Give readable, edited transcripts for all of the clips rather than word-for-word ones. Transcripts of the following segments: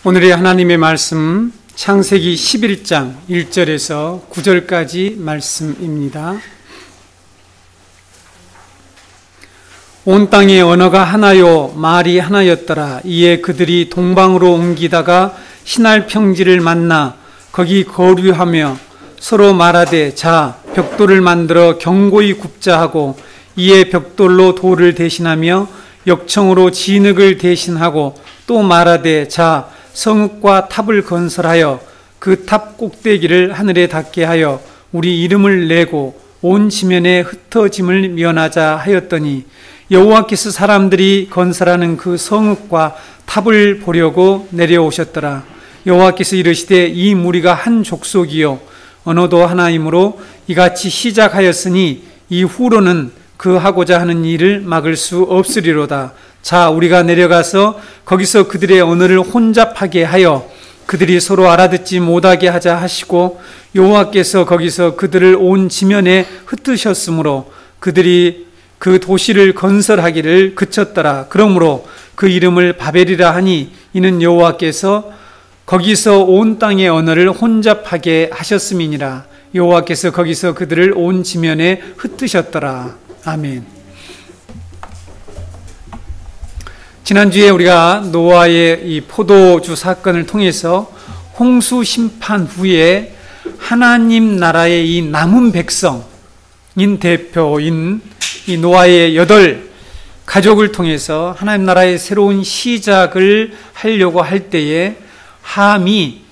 오늘의 하나님의 말씀 창세기 11장 1절에서 9절까지 말씀입니다. 온 땅의 언어가 하나요 말이 하나였더라. 이에 그들이 동방으로 옮기다가 시날 평지를 만나 거기 거류하며 서로 말하되 자 벽돌을 만들어 견고히 굽자 하고 이에 벽돌로 돌을 대신하며 역청으로 진흙을 대신하고 또 말하되 자 성읍과 탑을 건설하여 그 탑 꼭대기를 하늘에 닿게 하여 우리 이름을 내고 온 지면에 흩어짐을 면하자 하였더니 여호와께서 사람들이 건설하는 그 성읍과 탑을 보려고 내려오셨더라. 여호와께서 이르시되 이 무리가 한 족속이요 언어도 하나이므로 이같이 시작하였으니 이후로는 그 하고자 하는 일을 막을 수 없으리로다. 자 우리가 내려가서 거기서 그들의 언어를 혼잡하게 하여 그들이 서로 알아듣지 못하게 하자 하시고 여호와께서 거기서 그들을 온 지면에 흩으셨으므로 그들이 그 도시를 건설하기를 그쳤더라. 그러므로 그 이름을 바벨이라 하니 이는 여호와께서 거기서 온 땅의 언어를 혼잡하게 하셨음이니라. 여호와께서 거기서 그들을 온 지면에 흩으셨더라. 아멘. 지난주에 우리가 노아의 이 포도주 사건을 통해서 홍수 심판 후에 하나님 나라의 이 남은 백성인 대표인 이 노아의 8 가족을 통해서 하나님 나라의 새로운 시작을 하려고 할 때에 함이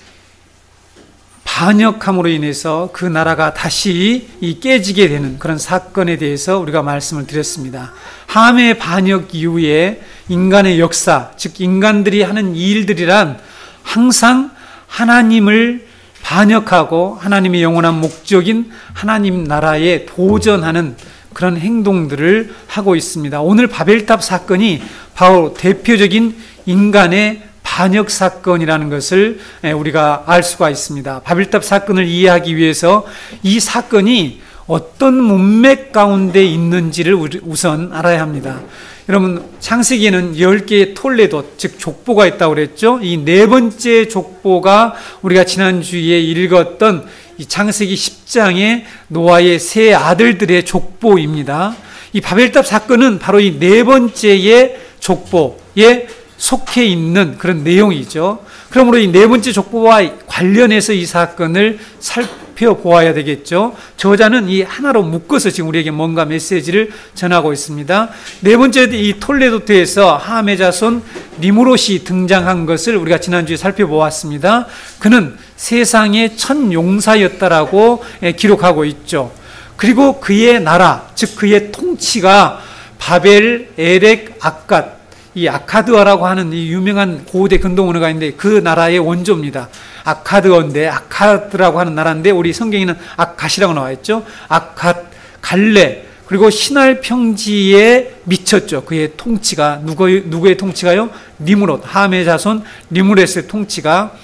반역함으로 인해서 그 나라가 다시 깨지게 되는 그런 사건에 대해서 우리가 말씀을 드렸습니다. 함의 반역 이후에 인간의 역사, 즉 인간들이 하는 일들이란 항상 하나님을 반역하고 하나님의 영원한 목적인 하나님 나라에 도전하는 그런 행동들을 하고 있습니다. 오늘 바벨탑 사건이 바로 대표적인 인간의 반역 사건이라는 것을 우리가 알 수가 있습니다. 바벨탑 사건을 이해하기 위해서 이 사건이 어떤 문맥 가운데 있는지를 우선 알아야 합니다. 여러분 창세기에는 10개의 톨레도 즉 족보가 있다고 그랬죠. 이 4번째 족보가 우리가 지난주에 읽었던 이 창세기 10장의 노아의 세 아들들의 족보입니다. 이 바벨탑 사건은 바로 이 4번째의 족보에 속해 있는 그런 내용이죠. 그러므로 이 4번째 족보와 관련해서 이 사건을 살펴보아야 되겠죠. 저자는 이 하나로 묶어서 지금 우리에게 뭔가 메시지를 전하고 있습니다. 4번째 이 톨레도트에서 함의 자손 니므롯이 등장한 것을 우리가 지난주에 살펴보았습니다. 그는 세상의 첫 용사였다라고 기록하고 있죠. 그리고 그의 나라, 즉 그의 통치가 바벨, 에렉, 아갓, 이 아카드어라고 하는 이 유명한 고대 근동 언어가 있는데 그 나라의 원조입니다. 아카드어인데 아카드라고 하는 나라인데 우리 성경에는 아갓이라고 나와 있죠. 아갓, 갈레 그리고 시날 평지에 미쳤죠. 그의 통치가 누구의 통치가요? 니므롯, 함의 자손 니므롯의 통치가.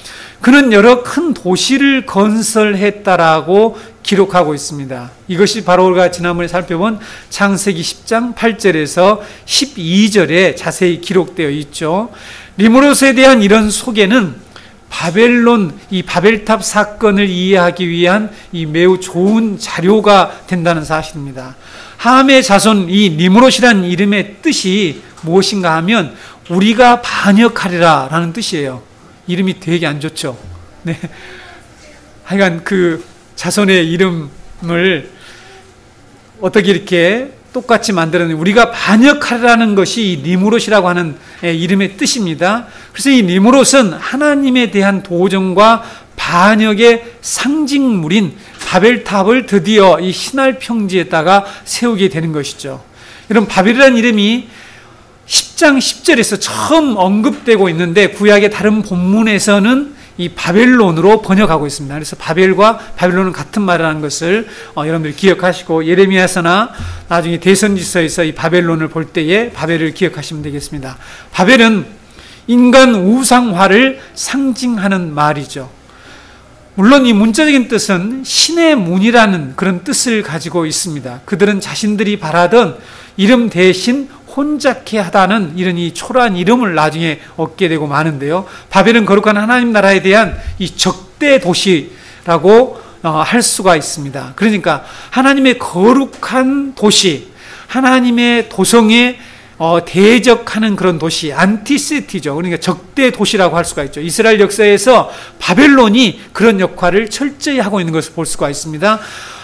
그는 여러 큰 도시를 건설했다라고 기록하고 있습니다. 이것이 바로 우리가 지난번에 살펴본 창세기 10장 8절에서 12절에 자세히 기록되어 있죠. 니므롯에 대한 이런 소개는 바벨론, 이 바벨탑 사건을 이해하기 위한 이 매우 좋은 자료가 된다는 사실입니다. 함의 자손 이 니므롯이라는 이름의 뜻이 무엇인가 하면 우리가 반역하리라 라는 뜻이에요. 이름이 되게 안 좋죠. 네. 하여간 그 자손의 이름을 어떻게 이렇게 똑같이 만들었는지 우리가 반역하라는 것이 이 니므롯이라고 하는 이름의 뜻입니다. 그래서 이 니므롯은 하나님에 대한 도전과 반역의 상징물인 바벨탑을 드디어 이 시날 평지에다가 세우게 되는 것이죠. 여러분 바벨이라는 이름이 10장 10절에서 처음 언급되고 있는데 구약의 다른 본문에서는 이 바벨론으로 번역하고 있습니다. 그래서 바벨과 바벨론은 같은 말이라는 것을 여러분들이 기억하시고 예레미야서나 나중에 대선지서에서 이 바벨론을 볼 때에 바벨을 기억하시면 되겠습니다. 바벨은 인간 우상화를 상징하는 말이죠. 물론 이 문자적인 뜻은 신의 문이라는 그런 뜻을 가지고 있습니다. 그들은 자신들이 바라던 이름 대신 혼잡케 하다는 이런 이 초라한 이름을 나중에 얻게 되고 마는데요. 바벨은 거룩한 하나님 나라에 대한 이 적대 도시라고 할 수가 있습니다. 그러니까 하나님의 거룩한 도시, 하나님의 도성에 대적하는 그런 도시, 안티시티죠. 그러니까 적대 도시라고 할 수가 있죠. 이스라엘 역사에서 바벨론이 그런 역할을 철저히 하고 있는 것을 볼 수가 있습니다.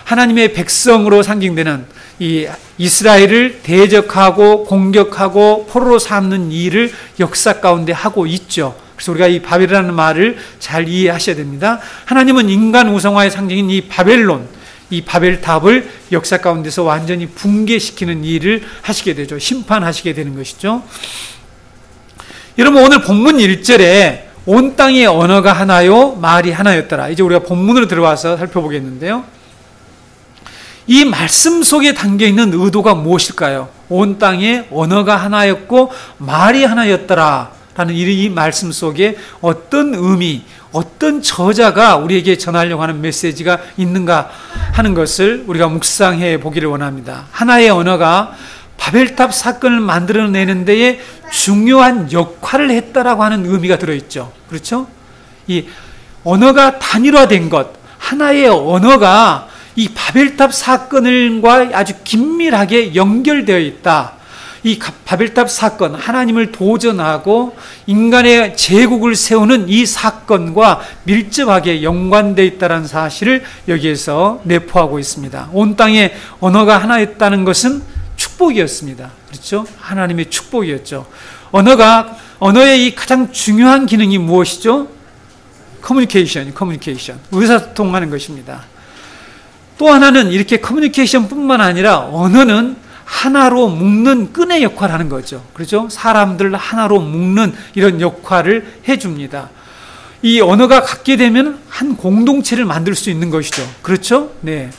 하나님의 백성으로 상징되는 이 이스라엘을 대적하고 공격하고 포로로 삼는 일을 역사 가운데 하고 있죠. 그래서 우리가 이 바벨이라는 말을 잘 이해하셔야 됩니다. 하나님은 인간 우상화의 상징인 이 바벨론, 이 바벨탑을 역사 가운데서 완전히 붕괴시키는 일을 하시게 되죠. 심판하시게 되는 것이죠. 여러분, 오늘 본문 1절에 온 땅의 언어가 하나요 말이 하나였더라. 이제 우리가 본문으로 들어와서 살펴보겠는데요. 이 말씀 속에 담겨있는 의도가 무엇일까요? 온 땅의 언어가 하나였고 말이 하나였더라 라는 이 말씀 속에 어떤 의미, 어떤 저자가 우리에게 전하려고 하는 메시지가 있는가 하는 것을 우리가 묵상해 보기를 원합니다. 하나의 언어가 바벨탑 사건을 만들어내는 데에 중요한 역할을 했다라고 하는 의미가 들어있죠. 그렇죠? 이 언어가 단일화된 것, 하나의 언어가 이 바벨탑 사건과 아주 긴밀하게 연결되어 있다. 이 바벨탑 사건, 하나님을 도전하고 인간의 제국을 세우는 이 사건과 밀접하게 연관되어 있다는 사실을 여기에서 내포하고 있습니다. 온 땅의 언어가 하나였다는 것은 축복이었습니다. 그렇죠? 하나님의 축복이었죠. 언어의 이 가장 중요한 기능이 무엇이죠? 커뮤니케이션. 의사소통하는 것입니다. 또 하나는 이렇게 커뮤니케이션 뿐만 아니라 언어는 하나로 묶는 끈의 역할을 하는 거죠. 그렇죠? 사람들 하나로 묶는 이런 역할을 해줍니다. 이 언어가 같게 되면 한 공동체를 만들 수 있는 것이죠. 그렇죠? 네.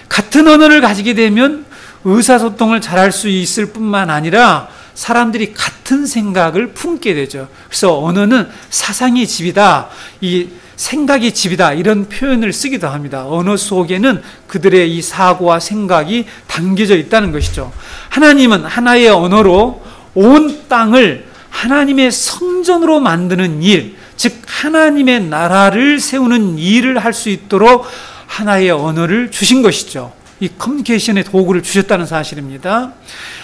같은 언어를 가지게 되면 의사소통을 잘할 수 있을 뿐만 아니라 사람들이 같은 생각을 품게 되죠. 그래서 언어는 사상의 집이다. 이 생각의 집이다. 이런 표현을 쓰기도 합니다. 언어 속에는 그들의 이 사고와 생각이 담겨져 있다는 것이죠. 하나님은 하나의 언어로 온 땅을 하나님의 성전으로 만드는 일, 즉 하나님의 나라를 세우는 일을 할 수 있도록 하나의 언어를 주신 것이죠. 이 커뮤니케이션의 도구를 주셨다는 사실입니다.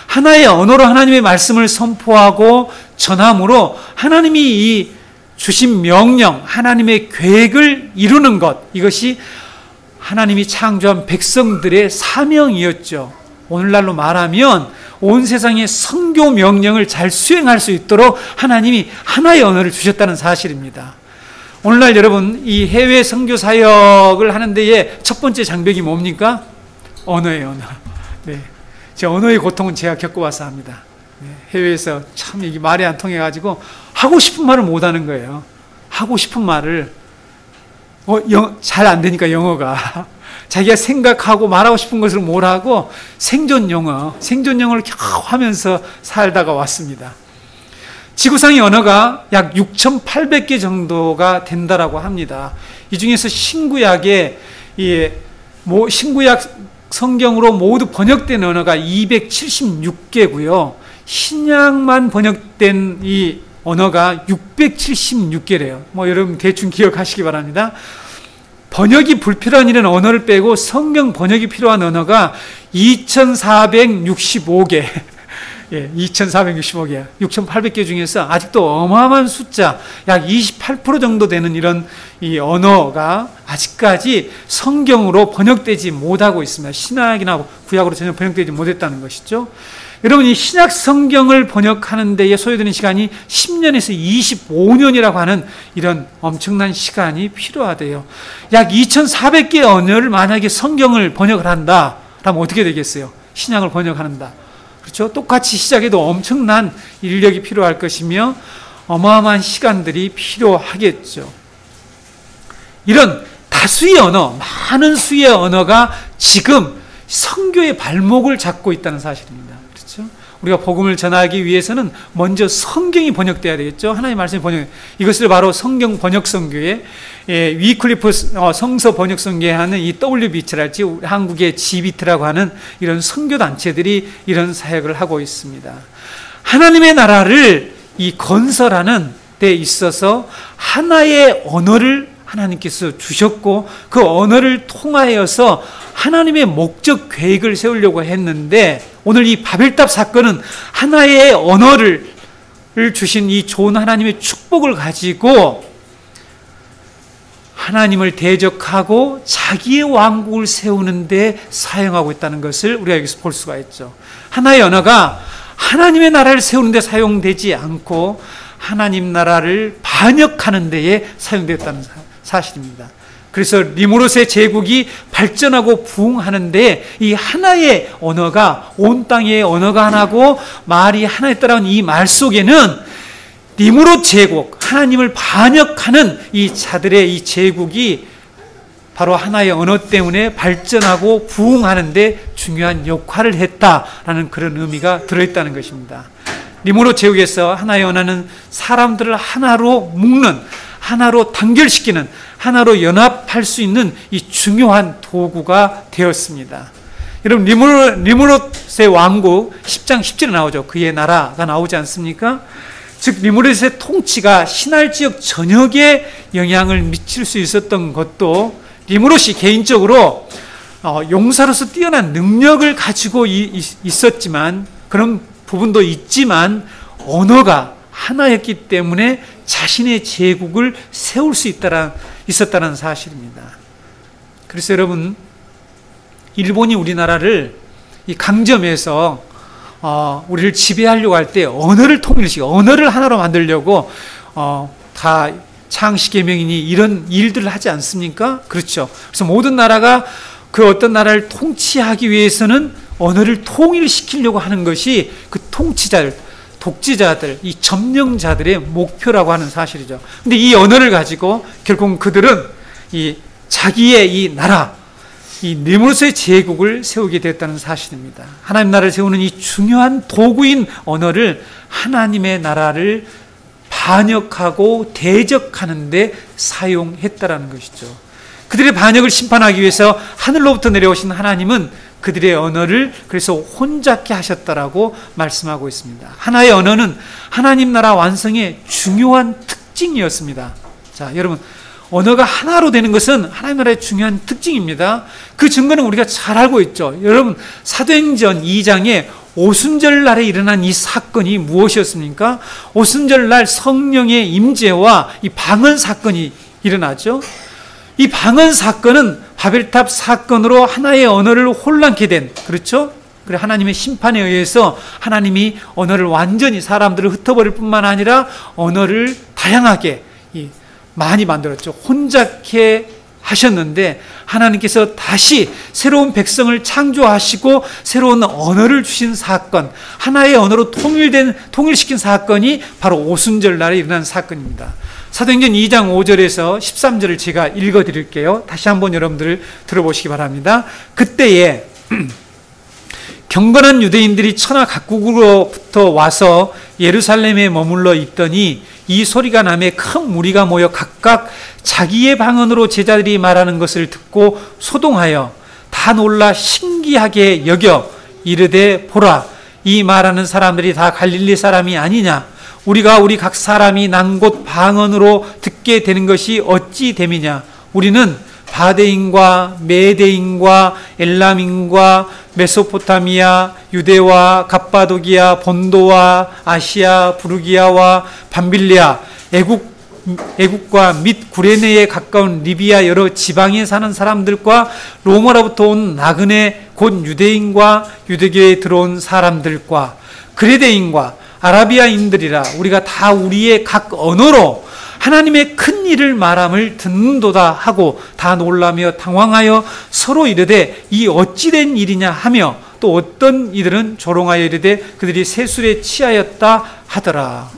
하나의 언어로 하나님의 말씀을 선포하고 전함으로 하나님이 이 주신 명령, 하나님의 계획을 이루는 것, 이것이 하나님이 창조한 백성들의 사명이었죠. 오늘날로 말하면 온 세상의 선교 명령을 잘 수행할 수 있도록 하나님이 하나의 언어를 주셨다는 사실입니다. 오늘날 여러분, 이 해외 선교 사역을 하는 데에 첫 번째 장벽이 뭡니까? 언어예요, 언어. 네. 제 언어의 고통은 제가 겪어와서 합니다. 네. 해외에서 참 이게 말이 안 통해가지고 하고 싶은 말을 못 하는 거예요. 하고 싶은 말을 잘 안 되니까 영어가 자기가 생각하고 말하고 싶은 것을 뭘 하고 생존 영어를 겨우 하면서 살다가 왔습니다. 지구상의 언어가 약 6,800개 정도가 된다라고 합니다. 이 중에서 신구약에 신구약 성경으로 모두 번역된 언어가 276개고요. 신약만 번역된 이 언어가 676개래요. 여러분 대충 기억하시기 바랍니다. 번역이 불필요한 이런 언어를 빼고 성경 번역이 필요한 언어가 2,465개. 예, 2,465개. 6,800개 중에서 아직도 어마어마한 숫자, 약 28% 정도 되는 이런 이 언어가 아직까지 성경으로 번역되지 못하고 있습니다. 신약이나 구약으로 전혀 번역되지 못했다는 것이죠. 여러분, 이 신약 성경을 번역하는 데에 소요되는 시간이 10년에서 25년이라고 하는 이런 엄청난 시간이 필요하대요. 약 2,400개의 언어를 만약에 성경을 번역을 한다, 그러면 어떻게 되겠어요? 신약을 번역한다. 그렇죠? 똑같이 시작해도 엄청난 인력이 필요할 것이며 어마어마한 시간들이 필요하겠죠. 이런 다수의 언어, 많은 수의 언어가 지금 선교의 발목을 잡고 있다는 사실입니다. 그렇죠? 우리가 복음을 전하기 위해서는 먼저 성경이 번역돼야 되겠죠. 하나님의 말씀이 번역. 이것을 바로 성경 번역선교회, 위클리프 성서 번역선교회 하는 이 WBT랄지 한국의 GBT라고 하는 이런 선교 단체들이 이런 사역을 하고 있습니다. 하나님의 나라를 이 건설하는 데 있어서 하나의 언어를 하나님께서 주셨고 그 언어를 통하여서 하나님의 목적 계획을 세우려고 했는데, 오늘 이 바벨탑 사건은 하나의 언어를 주신 이 좋은 하나님의 축복을 가지고 하나님을 대적하고 자기의 왕국을 세우는 데 사용하고 있다는 것을 우리가 여기서 볼 수가 있죠. 하나의 언어가 하나님의 나라를 세우는 데 사용되지 않고 하나님 나라를 반역하는 데에 사용되었다는 사실입니다. 그래서 니무롯의 제국이 발전하고 부흥하는데 이 하나의 언어가, 온 땅의 언어가 하나고 말이 하나에 따라온 이 말 속에는 니무롯 제국, 하나님을 반역하는 이 자들의 이 제국이 바로 하나의 언어 때문에 발전하고 부흥하는데 중요한 역할을 했다라는 그런 의미가 들어있다는 것입니다. 니무롯 제국에서 하나의 언어는 사람들을 하나로 묶는, 하나로 단결시키는, 하나로 연합할 수 있는 이 중요한 도구가 되었습니다. 여러분, 니무롯의 왕국 10장 10절에 나오죠. 그의 나라가 나오지 않습니까? 즉 니무롯의 통치가 신할 지역 전역에 영향을 미칠 수 있었던 것도 니무롯이 개인적으로 용사로서 뛰어난 능력을 가지고 있었지만, 그런 부분도 있지만 언어가 하나였기 때문에 자신의 제국을 세울 수 있었다는 사실입니다. 그래서 여러분, 일본이 우리나라를 이 강점에서 우리를 지배하려고 할 때 언어를 통일시키고 언어를 하나로 만들려고 다 창시계명이니 이런 일들을 하지 않습니까? 그렇죠. 그래서 모든 나라가 그 어떤 나라를 통치하기 위해서는 언어를 통일시키려고 하는 것이 그 통치자들, 독재자들, 이 점령자들의 목표라고 하는 사실이죠. 근데 이 언어를 가지고 결국 그들은 이 자기의 이 나라, 이 니무롯의 제국을 세우게 됐다는 사실입니다. 하나님 나라를 세우는 이 중요한 도구인 언어를 하나님의 나라를 반역하고 대적하는 데 사용했다라는 것이죠. 그들의 반역을 심판하기 위해서 하늘로부터 내려오신 하나님은 그들의 언어를 그래서 혼잡케 하셨다라고 말씀하고 있습니다. 하나의 언어는 하나님 나라 완성의 중요한 특징이었습니다. 자, 여러분, 언어가 하나로 되는 것은 하나님 나라의 중요한 특징입니다. 그 증거는 우리가 잘 알고 있죠. 여러분, 사도행전 2장에 오순절 날에 일어난 이 사건이 무엇이었습니까? 오순절 날 성령의 임재와 이 방언 사건이 일어나죠. 이 방언 사건은 바벨탑 사건으로 하나의 언어를 혼란케 된, 그렇죠? 그래, 하나님의 심판에 의해서 하나님이 언어를 완전히 사람들을 흩어버릴 뿐만 아니라 언어를 다양하게 많이 만들었죠. 혼잡케 하셨는데 하나님께서 다시 새로운 백성을 창조하시고 새로운 언어를 주신 사건, 하나의 언어로 통일시킨 사건이 바로 오순절 날에 일어난 사건입니다. 사도행전 2장 5절에서 13절을 제가 읽어드릴게요. 다시 한번 여러분들 들어보시기 바랍니다. 그때에 경건한 유대인들이 천하 각국으로부터 와서 예루살렘에 머물러 있더니 이 소리가 나매 큰 무리가 모여 각각 자기의 방언으로 제자들이 말하는 것을 듣고 소동하여 다 놀라 신기하게 여겨 이르되 보라, 이 말하는 사람들이 다 갈릴리 사람이 아니냐? 우리가 우리 각 사람이 난 곳 방언으로 듣게 되는 것이 어찌 됨이냐? 우리는 바데인과 메데인과 엘람인과 메소포타미아, 유대와 갑바도기아, 본도와 아시아, 부르기아와 밤빌리아, 애국과 및 구레네에 가까운 리비아 여러 지방에 사는 사람들과 로마로부터 온 나그네 곧 유대인과 유대교에 들어온 사람들과 그레데인과 아라비아인들이라 우리가 다 우리의 각 언어로 하나님의 큰 일을 말함을 듣는도다 하고 다 놀라며 당황하여 서로 이르되 이 어찌된 일이냐 하며 또 어떤 이들은 조롱하여 이르되 그들이 세술에 취하였다 하더라.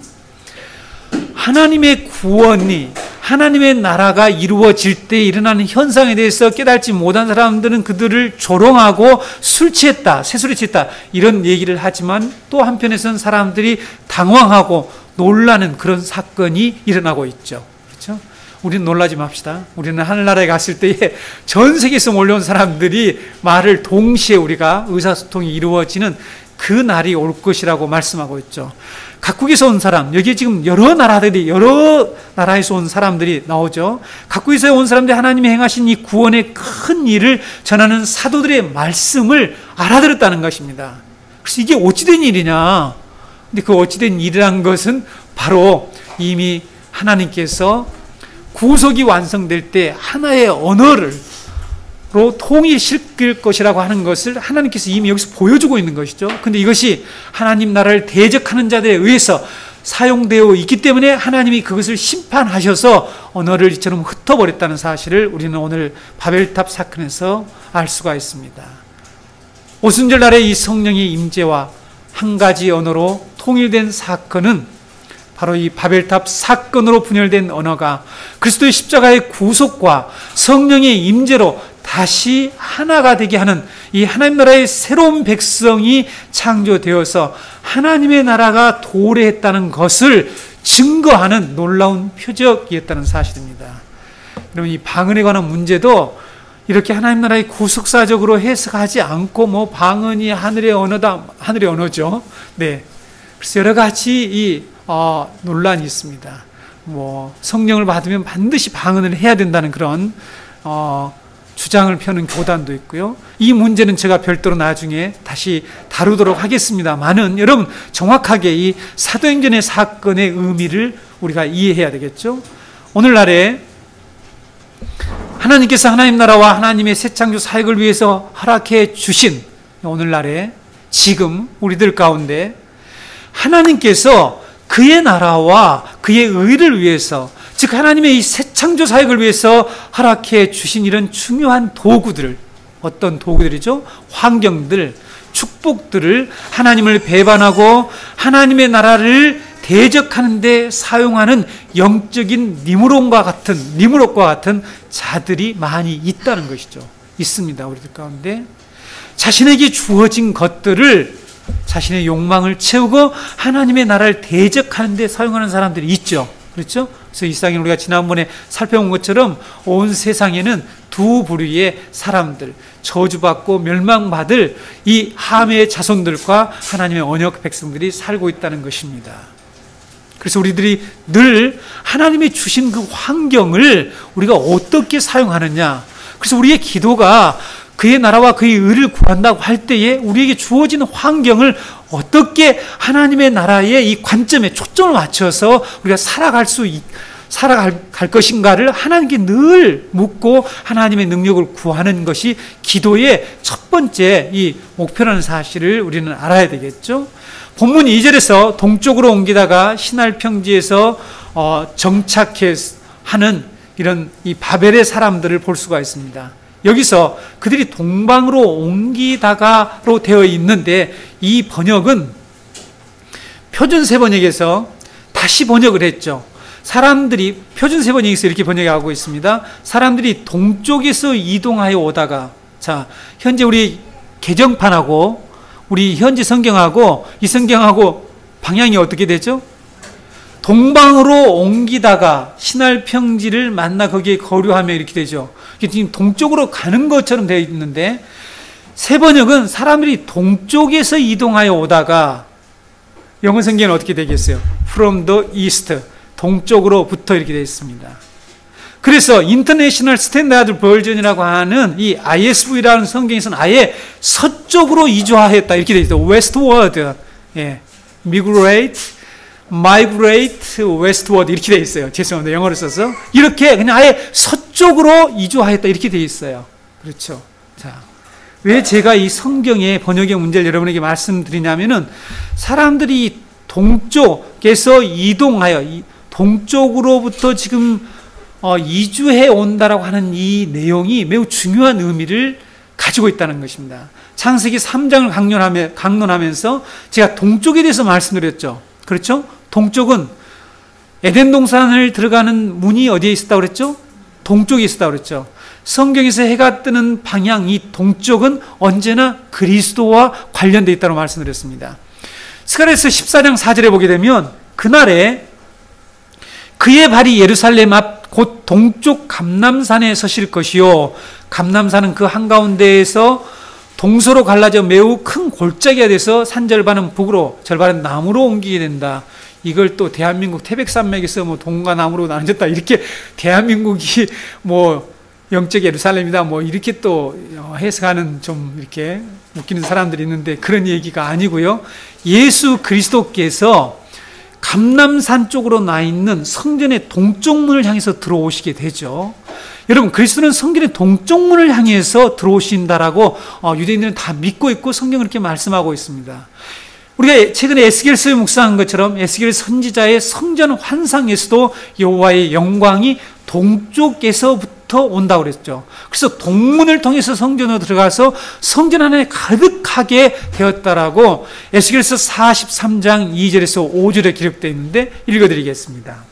하나님의 구원이, 하나님의 나라가 이루어질 때 일어나는 현상에 대해서 깨닫지 못한 사람들은 그들을 조롱하고 술 취했다, 새술에 취했다 이런 얘기를 하지만 또 한편에서는 사람들이 당황하고 놀라는 그런 사건이 일어나고 있죠. 그렇죠? 우리는 놀라지 맙시다. 우리는 하늘나라에 갔을 때에 전 세계에서 몰려온 사람들이 말을 동시에 우리가 의사소통이 이루어지는 그 날이 올 것이라고 말씀하고 있죠. 각국에서 온 사람, 여기에 지금 여러 나라에서 온 사람들이 나오죠. 각국에서 온 사람들이 하나님이 행하신 이 구원의 큰 일을 전하는 사도들의 말씀을 알아들었다는 것입니다. 그래서 이게 어찌된 일이냐? 근데 그 어찌된 일이란 것은 바로 이미 하나님께서 구속이 완성될 때 하나의 언어로 통일시킬 것이라고 하는 것을 하나님께서 이미 여기서 보여주고 있는 것이죠. 근데 이것이 하나님 나라를 대적하는 자들에 의해서 사용되어 있기 때문에 하나님이 그것을 심판하셔서 언어를 이처럼 흩어버렸다는 사실을 우리는 오늘 바벨탑 사건에서 알 수가 있습니다. 오순절 날의 이 성령의 임재와 한 가지 언어로 통일된 사건은 바로 이 바벨탑 사건으로 분열된 언어가 그리스도의 십자가의 구속과 성령의 임재로 다시 하나가 되게 하는 이 하나님 나라의 새로운 백성이 창조되어서 하나님의 나라가 도래했다는 것을 증거하는 놀라운 표적이었다는 사실입니다. 여러분, 이 방언에 관한 문제도 이렇게 하나님 나라의 구속사적으로 해석하지 않고 뭐 방언이 하늘의 언어다, 하늘의 언어죠. 네. 그래서 여러 가지 이 논란이 있습니다. 뭐 성령을 받으면 반드시 방언을 해야 된다는 그런 주장을 펴는 교단도 있고요. 이 문제는 제가 별도로 나중에 다시 다루도록 하겠습니다만은 여러분 정확하게 이 사도행전의 사건의 의미를 우리가 이해해야 되겠죠. 오늘날에 하나님께서 하나님 나라와 하나님의 새 창조 사역을 위해서 허락해 주신 오늘날에 지금 우리들 가운데 하나님께서 그의 나라와 그의 의를 위해서, 즉 하나님의 이 새 창조 사역을 위해서 허락해 주신 이런 중요한 도구들을, 어떤 도구들이죠? 환경들, 축복들을 하나님을 배반하고 하나님의 나라를 대적하는 데 사용하는 영적인 니무롯과 같은 자들이 많이 있다는 것이죠. 있습니다. 우리들 가운데 자신에게 주어진 것들을, 자신의 욕망을 채우고 하나님의 나라를 대적하는 데 사용하는 사람들이 있죠. 그렇죠? 그래서 이 세상에 우리가 지난번에 살펴본 것처럼 온 세상에는 두 부류의 사람들, 저주받고 멸망받을 이 함의 자손들과 하나님의 언약 백성들이 살고 있다는 것입니다. 그래서 우리들이 늘 하나님이 주신 그 환경을 우리가 어떻게 사용하느냐, 그래서 우리의 기도가 그의 나라와 그의 의를 구한다고 할 때에 우리에게 주어지는 환경을 어떻게 하나님의 나라의 이 관점에 초점을 맞춰서 우리가 살아갈 것인가를 하나님께 늘 묻고 하나님의 능력을 구하는 것이 기도의 첫 번째 이 목표라는 사실을 우리는 알아야 되겠죠. 본문 2절에서 동쪽으로 옮기다가 신할 평지에서 정착해 하는 이런 이 바벨의 사람들을 볼 수가 있습니다. 여기서 그들이 동방으로 옮기다가로 되어 있는데 이 번역은 표준세 번역에서 다시 번역을 했죠. 사람들이 표준세 번역에서 이렇게 번역하고 있습니다. 사람들이 동쪽에서 이동하여 오다가, 자, 현재 우리 개정판하고 우리 현지 성경하고 이 성경하고 방향이 어떻게 되죠? 동방으로 옮기다가 신할 평지를 만나 거기에 거류하며 이렇게 되죠. 지금 동쪽으로 가는 것처럼 되어 있는데 새 번역은 사람들이 동쪽에서 이동하여 오다가, 영어 성경은 어떻게 되겠어요? From the east, 동쪽으로부터 이렇게 되어 있습니다. 그래서 인터내셔널 스탠다드 버전이라고 하는 이 ISV라는 성경에서는 아예 서쪽으로 이주하였다 이렇게 되어 있어요. westward, 예, migrate westward 이렇게 되어 있어요. 죄송합니다. 영어를 써서. 이렇게 그냥 아예 서쪽으로 이주하였다 이렇게 되어 있어요. 그렇죠. 자, 왜 제가 이 성경의 번역의 문제를 여러분에게 말씀드리냐면은 사람들이 동쪽에서 이동하여 동쪽으로부터 지금 이주해 온다라고 하는 이 내용이 매우 중요한 의미를 가지고 있다는 것입니다. 창세기 3장을 강론하면서 제가 동쪽에 대해서 말씀드렸죠. 그렇죠? 동쪽은 에덴 동산을 들어가는 문이 어디에 있었다고 그랬죠? 동쪽에 있었다고 그랬죠. 성경에서 해가 뜨는 방향, 이 동쪽은 언제나 그리스도와 관련되어 있다고 말씀드렸습니다. 스가랴서 14장 4절에 보게 되면 그날에 그의 발이 예루살렘 앞 곧 동쪽 감람산에 서실 것이요, 감람산은 그 한가운데에서 동서로 갈라져 매우 큰 골짜기가 돼서 산 절반은 북으로 절반은 남으로 옮기게 된다. 이걸 또 대한민국 태백산맥에서 뭐 동과 남으로 나눠졌다, 이렇게 대한민국이 뭐 영적 예루살렘이다 뭐 이렇게 또 해석하는 좀 이렇게 웃기는 사람들이 있는데, 그런 얘기가 아니고요. 예수 그리스도께서 감람산 쪽으로 나 있는 성전의 동쪽 문을 향해서 들어오시게 되죠. 여러분, 그리스도는 성전의 동쪽 문을 향해서 들어오신다라고 유대인들은 다 믿고 있고 성경은 그렇게 말씀하고 있습니다. 우리가 최근에 에스겔서에 묵상한 것처럼 에스겔 선지자의 성전 환상에서도 여호와의 영광이 동쪽에서부터 온다고 그랬죠. 그래서 동문을 통해서 성전으로 들어가서 성전 안에 가득하게 되었다라고 에스겔서 43장 2절에서 5절에 기록되어 있는데 읽어드리겠습니다.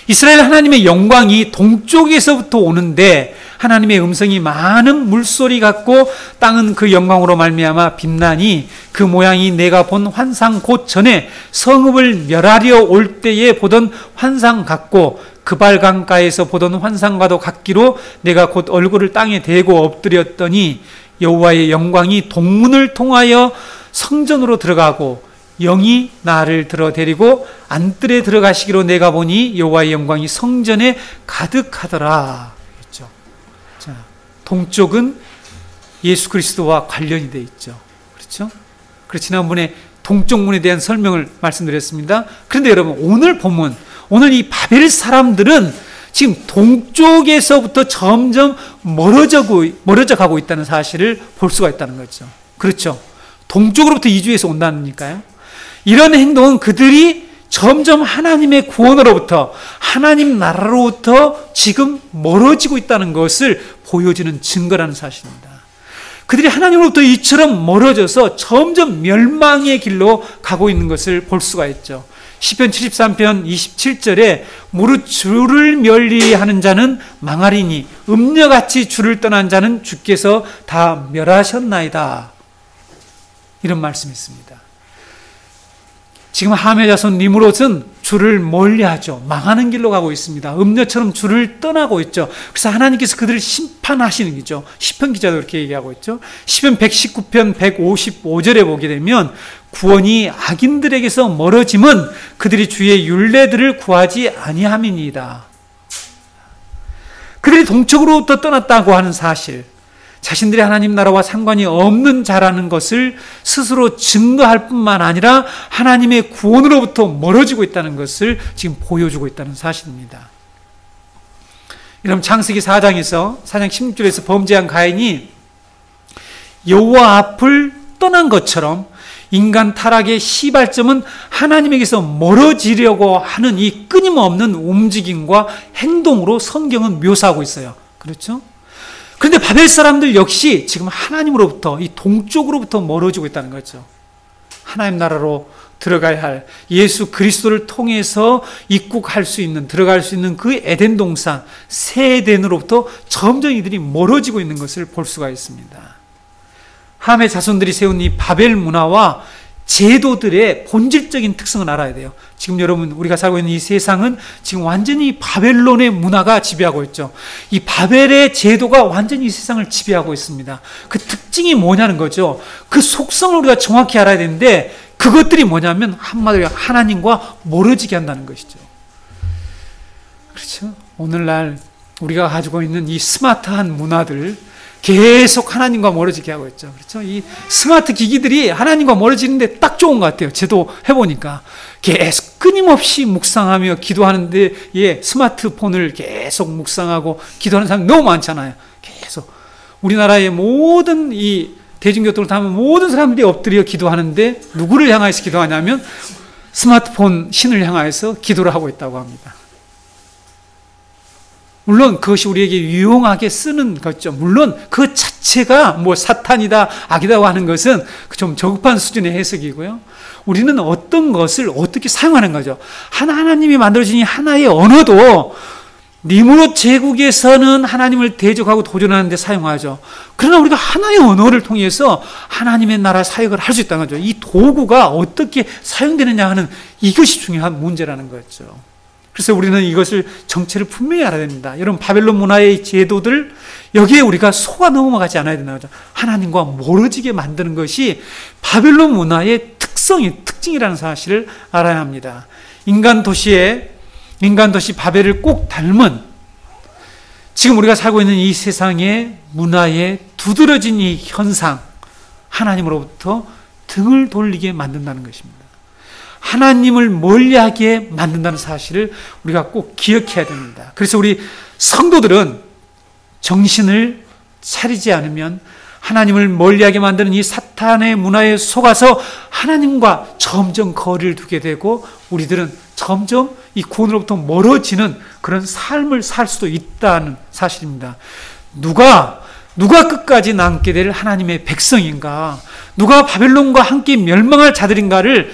이스라엘 하나님의 영광이 동쪽에서부터 오는데 하나님의 음성이 많은 물소리 같고 땅은 그 영광으로 말미암아 빛나니 그 모양이 내가 본 환상 곧 전에 성읍을 멸하려 올 때에 보던 환상 같고 그발 강가에서 보던 환상과도 같기로 내가 곧 얼굴을 땅에 대고 엎드렸더니 여호와의 영광이 동문을 통하여 성전으로 들어가고 영이 나를 들어 데리고 안뜰에 들어가시기로 내가 보니 여호와의 영광이 성전에 가득하더라. 그렇죠? 자, 동쪽은 예수 그리스도와 관련이 되어 있죠. 그렇죠? 그래서 지난번에 동쪽 문에 대한 설명을 말씀드렸습니다. 그런데 여러분, 오늘 본문, 오늘 이 바벨 사람들은 지금 동쪽에서부터 점점 멀어져 가고 있다는 사실을 볼 수가 있다는 거죠. 그렇죠? 동쪽으로부터 이주해서 온다니까요. 이런 행동은 그들이 점점 하나님의 구원으로부터, 하나님 나라로부터 지금 멀어지고 있다는 것을 보여주는 증거라는 사실입니다. 그들이 하나님으로부터 이처럼 멀어져서 점점 멸망의 길로 가고 있는 것을 볼 수가 있죠. 시편 73편 27절에 무릇 주를 멸리하는 자는 망하리니 음녀같이 주를 떠난 자는 주께서 다 멸하셨나이다. 이런 말씀이 있습니다. 지금 함의 자손 니므롯은 주를 멀리하죠. 망하는 길로 가고 있습니다. 음녀처럼 주를 떠나고 있죠. 그래서 하나님께서 그들을 심판하시는 거죠. 시편 기자도 그렇게 얘기하고 있죠. 시편 119편 155절에 보게 되면 구원이 악인들에게서 멀어짐은 그들이 주의 율례들을 구하지 아니함이니이다. 그들이 동쪽으로부터 떠났다고 하는 사실, 자신들이 하나님 나라와 상관이 없는 자라는 것을 스스로 증거할 뿐만 아니라 하나님의 구원으로부터 멀어지고 있다는 것을 지금 보여주고 있다는 사실입니다. 여러분, 창세기 4장 16절에서 범죄한 가인이 여호와 앞을 떠난 것처럼 인간 타락의 시발점은 하나님에게서 멀어지려고 하는 이 끊임없는 움직임과 행동으로 성경은 묘사하고 있어요. 그렇죠? 그런데 바벨 사람들 역시 지금 하나님으로부터, 이 동쪽으로부터 멀어지고 있다는 거죠. 하나님 나라로 들어가야 할, 예수 그리스도를 통해서 입국할 수 있는, 들어갈 수 있는 그 에덴 동산, 새 에덴으로부터 점점 이들이 멀어지고 있는 것을 볼 수가 있습니다. 함의 자손들이 세운 이 바벨 문화와 제도들의 본질적인 특성을 알아야 돼요. 지금 여러분, 우리가 살고 있는 이 세상은 지금 완전히 바벨론의 문화가 지배하고 있죠. 이 바벨의 제도가 완전히 이 세상을 지배하고 있습니다. 그 특징이 뭐냐는 거죠. 그 속성을 우리가 정확히 알아야 되는데, 그것들이 뭐냐면 한마디로 하나님과 멀어지게 한다는 것이죠. 그렇죠? 오늘날 우리가 가지고 있는 이 스마트한 문화들, 계속 하나님과 멀어지게 하고 있죠. 그렇죠? 이 스마트 기기들이 하나님과 멀어지는데 딱 좋은 것 같아요. 저도 해보니까 계속 끊임없이 묵상하며 기도하는데, 예, 스마트폰을 계속 묵상하고 기도하는 사람이 너무 많잖아요. 계속 우리나라의 모든 이 대중교통을 타면 모든 사람들이 엎드려 기도하는데 누구를 향해서 기도하냐면 스마트폰 신을 향해서 기도를 하고 있다고 합니다. 물론 그것이 우리에게 유용하게 쓰는 거죠. 물론 그 자체가 뭐 사탄이다, 악이다 하는 것은 좀 저급한 수준의 해석이고요. 우리는 어떤 것을 어떻게 사용하는 거죠. 하나님이 만들어진 이 하나의 언어도 니므롯 제국에서는 하나님을 대적하고 도전하는 데 사용하죠. 그러나 우리가 하나의 언어를 통해서 하나님의 나라 사역을 할 수 있다는 거죠. 이 도구가 어떻게 사용되느냐 하는 이것이 중요한 문제라는 거죠. 그래서 우리는 이것을 정체를 분명히 알아야 됩니다. 여러분, 바벨론 문화의 제도들, 여기에 우리가 속아 넘어가지 않아야 된다는 거죠. 하나님과 멀어지게 만드는 것이 바벨론 문화의 특징이라는 사실을 알아야 합니다. 인간 도시 바벨을 꼭 닮은, 지금 우리가 살고 있는 이 세상의 문화에 두드러진 이 현상, 하나님으로부터 등을 돌리게 만든다는 것입니다. 하나님을 멀리하게 만든다는 사실을 우리가 꼭 기억해야 됩니다. 그래서 우리 성도들은 정신을 차리지 않으면 하나님을 멀리하게 만드는 이 사탄의 문화에 속아서 하나님과 점점 거리를 두게 되고, 우리들은 점점 이 구원으로부터 멀어지는 그런 삶을 살 수도 있다는 사실입니다. 누가 끝까지 남게 될 하나님의 백성인가, 누가 바벨론과 함께 멸망할 자들인가를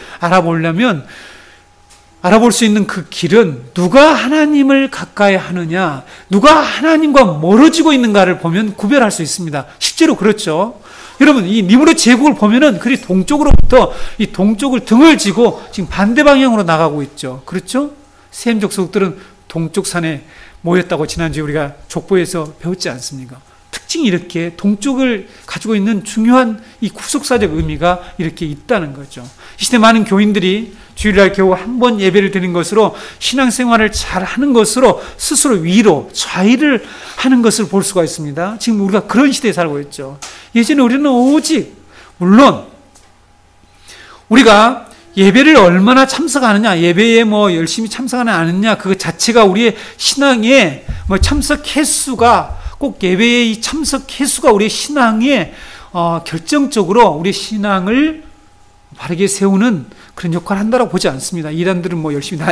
알아볼 수 있는 그 길은 누가 하나님을 가까이 하느냐, 누가 하나님과 멀어지고 있는가를 보면 구별할 수 있습니다. 실제로 그렇죠. 여러분, 이 니므롯 제국을 보면은 그리 동쪽으로부터 이 동쪽을 등을 지고 지금 반대 방향으로 나가고 있죠. 그렇죠? 셈 족속들은 동쪽 산에 모였다고 지난주에 우리가 족보에서 배웠지 않습니까? 특징이 이렇게 동쪽을 가지고 있는 중요한 이 구속사적 의미가 이렇게 있다는 거죠. 이 시대 많은 교인들이 주일날 겨우 한 번 예배를 드리는 것으로 신앙생활을 잘 하는 것으로 스스로 위로, 좌의를 하는 것을 볼 수가 있습니다. 지금 우리가 그런 시대에 살고 있죠. 예전에 우리는 오직, 물론 우리가 예배를 얼마나 참석하느냐, 예배에 열심히 참석하느냐 안 하느냐, 그것 자체가 우리의 신앙의 참석 횟수가, 꼭 예배의 이 참석 횟수가 우리의 신앙에 결정적으로 우리의 신앙을 바르게 세우는 그런 역할을 한다고 보지 않습니다. 이단들은 열심히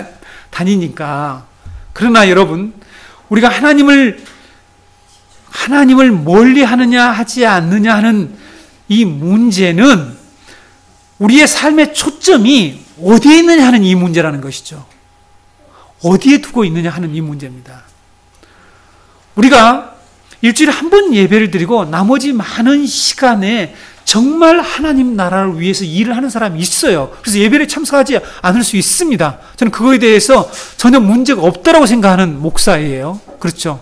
다니니까. 그러나 여러분, 우리가 하나님을 멀리 하느냐 하지 않느냐 하는 이 문제는 우리의 삶의 초점이 어디에 있느냐 하는 이 문제라는 것이죠. 어디에 두고 있느냐 하는 이 문제입니다. 우리가 일주일에 한 번 예배를 드리고 나머지 많은 시간에 정말 하나님 나라를 위해서 일을 하는 사람이 있어요. 그래서 예배를 참석하지 않을 수 있습니다. 저는 그거에 대해서 전혀 문제가 없다라고 생각하는 목사예요. 그렇죠?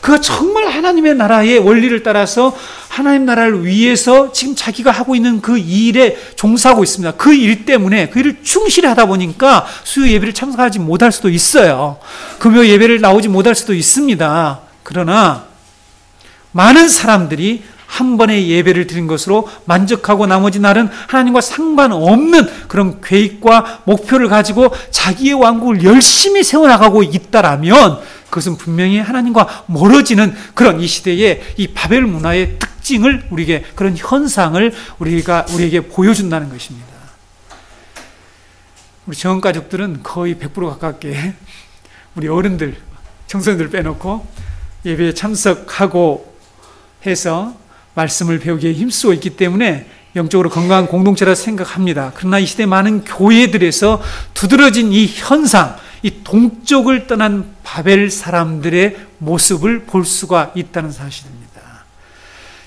그가 정말 하나님의 나라의 원리를 따라서 하나님 나라를 위해서 지금 자기가 하고 있는 그 일에 종사하고 있습니다. 그 일 때문에 그 일을 충실히 하다 보니까 수요 예배를 참석하지 못할 수도 있어요. 금요 예배를 나오지 못할 수도 있습니다. 그러나 많은 사람들이 한 번의 예배를 드린 것으로 만족하고 나머지 날은 하나님과 상관없는 그런 계획과 목표를 가지고 자기의 왕국을 열심히 세워나가고 있다라면 그것은 분명히 하나님과 멀어지는 그런 이 시대의 이 바벨 문화의 특징을, 우리에게 그런 현상을 우리에게 보여준다는 것입니다. 우리 정원 가족들은 거의 100% 가깝게 우리 어른들, 청소년들 빼놓고 예배에 참석하고 해서 말씀을 배우기에 힘쓰고 있기 때문에 영적으로 건강한 공동체라 생각합니다. 그러나 이 시대 많은 교회들에서 두드러진 이 현상, 이 동쪽을 떠난 바벨 사람들의 모습을 볼 수가 있다는 사실입니다.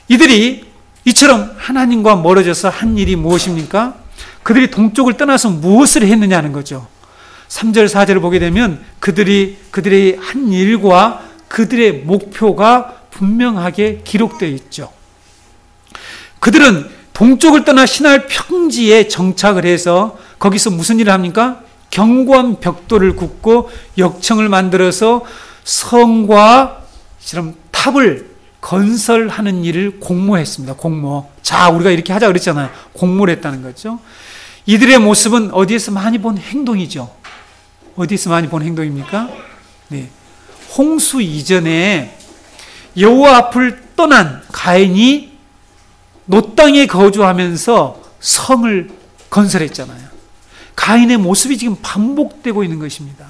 이들이 이처럼 하나님과 멀어져서 한 일이 무엇입니까? 그들이 동쪽을 떠나서 무엇을 했느냐는 거죠. 3절, 4절을 보게 되면 그들의 한 일과 그들의 목표가 분명하게 기록되어 있죠. 그들은 동쪽을 떠나 시날 평지에 정착을 해서 거기서 무슨 일을 합니까? 견고한 벽돌을 굽고 역청을 만들어서 성과 탑을 건설하는 일을 공모했습니다. 공모. 자, 우리가 이렇게 하자 그랬잖아요. 공모를 했다는 거죠. 이들의 모습은 어디에서 많이 본 행동이죠. 어디에서 많이 본 행동입니까? 네. 홍수 이전에 여호와 앞을 떠난 가인이 노 땅에 거주하면서 성을 건설했잖아요. 가인의 모습이 지금 반복되고 있는 것입니다.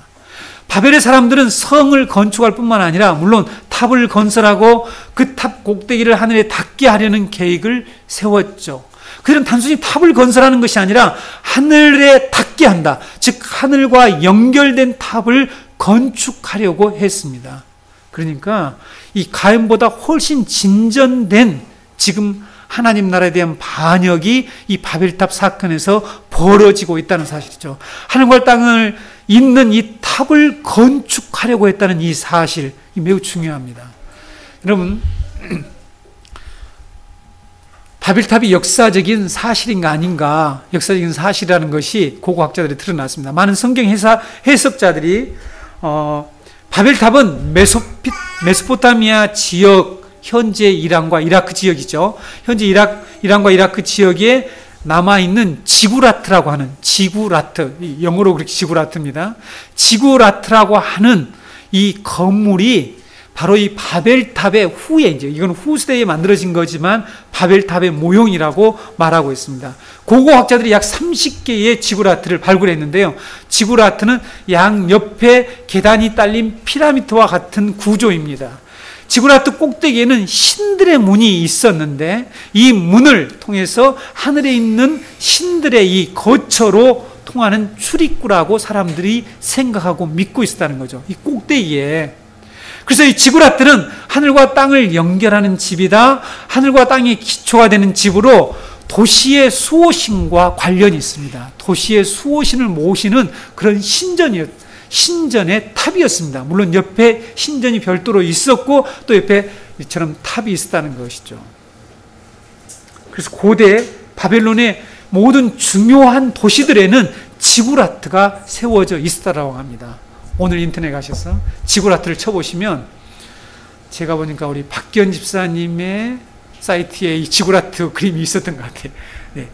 바벨의 사람들은 성을 건축할 뿐만 아니라 물론 탑을 건설하고 그 탑 꼭대기를 하늘에 닿게 하려는 계획을 세웠죠. 그들은 단순히 탑을 건설하는 것이 아니라 하늘에 닿게 한다. 즉 하늘과 연결된 탑을 건축하려고 했습니다. 그러니까 이 가인보다 훨씬 진전된 지금 하나님 나라에 대한 반역이 이 바벨탑 사건에서 벌어지고 있다는 사실이죠. 하늘과 땅을 잇는 이 탑을 건축하려고 했다는 이 사실, 매우 중요합니다. 여러분, 바벨탑이 역사적인 사실인가 아닌가, 역사적인 사실이라는 것이 고고학자들이 드러났습니다. 많은 성경 해석자들이 바벨탑은 메소포타미아 지역, 현재 이란과 이라크 지역이죠. 현재 이란과 이라크 지역에 남아있는 지구라트라고 하는, 지구라트, 영어로 그렇게 지구라트입니다. 지구라트라고 하는 이 건물이 바로 이 바벨탑의 후예, 이건 후세대에 만들어진 거지만 바벨탑의 모형이라고 말하고 있습니다. 고고학자들이 약 30개의 지구라트를 발굴했는데요. 지구라트는 양 옆에 계단이 딸린 피라미드와 같은 구조입니다. 지구라트 꼭대기에는 신들의 문이 있었는데 이 문을 통해서 하늘에 있는 신들의 이 거처로 통하는 출입구라고 사람들이 생각하고 믿고 있었다는 거죠. 이 꼭대기에. 그래서 이 지구라트는 하늘과 땅을 연결하는 집이다. 하늘과 땅의 기초가 되는 집으로 도시의 수호신과 관련이 있습니다. 도시의 수호신을 모시는 그런 신전의 탑이었습니다. 물론 옆에 신전이 별도로 있었고 또 옆에 이처럼 탑이 있었다는 것이죠. 그래서 고대 바벨론의 모든 중요한 도시들에는 지구라트가 세워져 있었다고 합니다. 오늘 인터넷 가셔서 지구라트를 쳐보시면 제가 보니까 우리 박기현 집사님의 사이트에 이 지구라트 그림이 있었던 것 같아요. 네,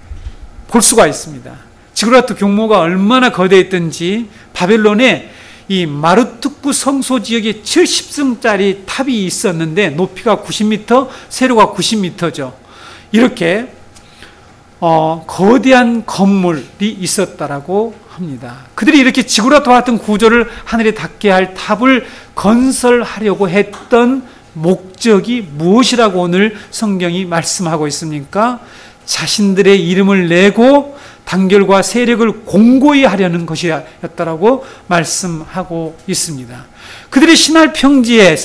볼 수가 있습니다. 지구라트 규모가 얼마나 거대했던지 바벨론에 이 마르투크 성소 지역에 70층짜리 탑이 있었는데 높이가 90m, 세로가 90m죠. 이렇게 거대한 건물이 있었다라고 합니다. 그들이 이렇게 지구라트와 같은 구조를 하늘에 닿게 할 탑을 건설하려고 했던 목적이 무엇이라고 오늘 성경이 말씀하고 있습니까? 자신들의 이름을 내고 단결과 세력을 공고히 하려는 것이었다라고 말씀하고 있습니다. 그들의 신할 평지에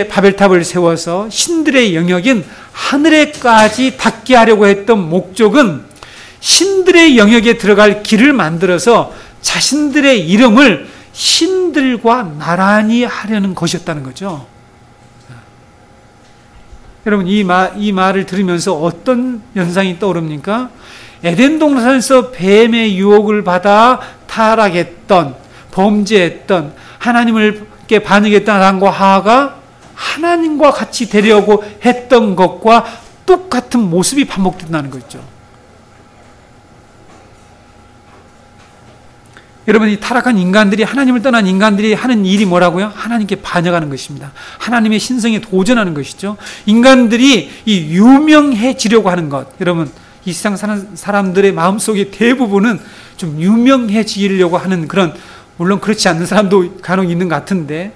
바벨탑을 세워서 신들의 영역인 하늘에까지 닿게 하려고 했던 목적은 신들의 영역에 들어갈 길을 만들어서 자신들의 이름을 신들과 나란히 하려는 것이었다는 거죠. 여러분, 이 말을 들으면서 어떤 연상이 떠오릅니까? 에덴 동산에서 뱀의 유혹을 받아 타락했던, 범죄했던, 하나님께 반역했던 아담과 하와가 하나님과 같이 되려고 했던 것과 똑같은 모습이 반복된다는 거죠. 여러분, 이 타락한 인간들이, 하나님을 떠난 인간들이 하는 일이 뭐라고요? 하나님께 반역하는 것입니다. 하나님의 신성에 도전하는 것이죠. 인간들이 이 유명해지려고 하는 것. 여러분, 이 세상 사는 사람들의 마음속에 대부분은 좀 유명해지려고 하는 그런, 물론 그렇지 않는 사람도 간혹 있는 것 같은데,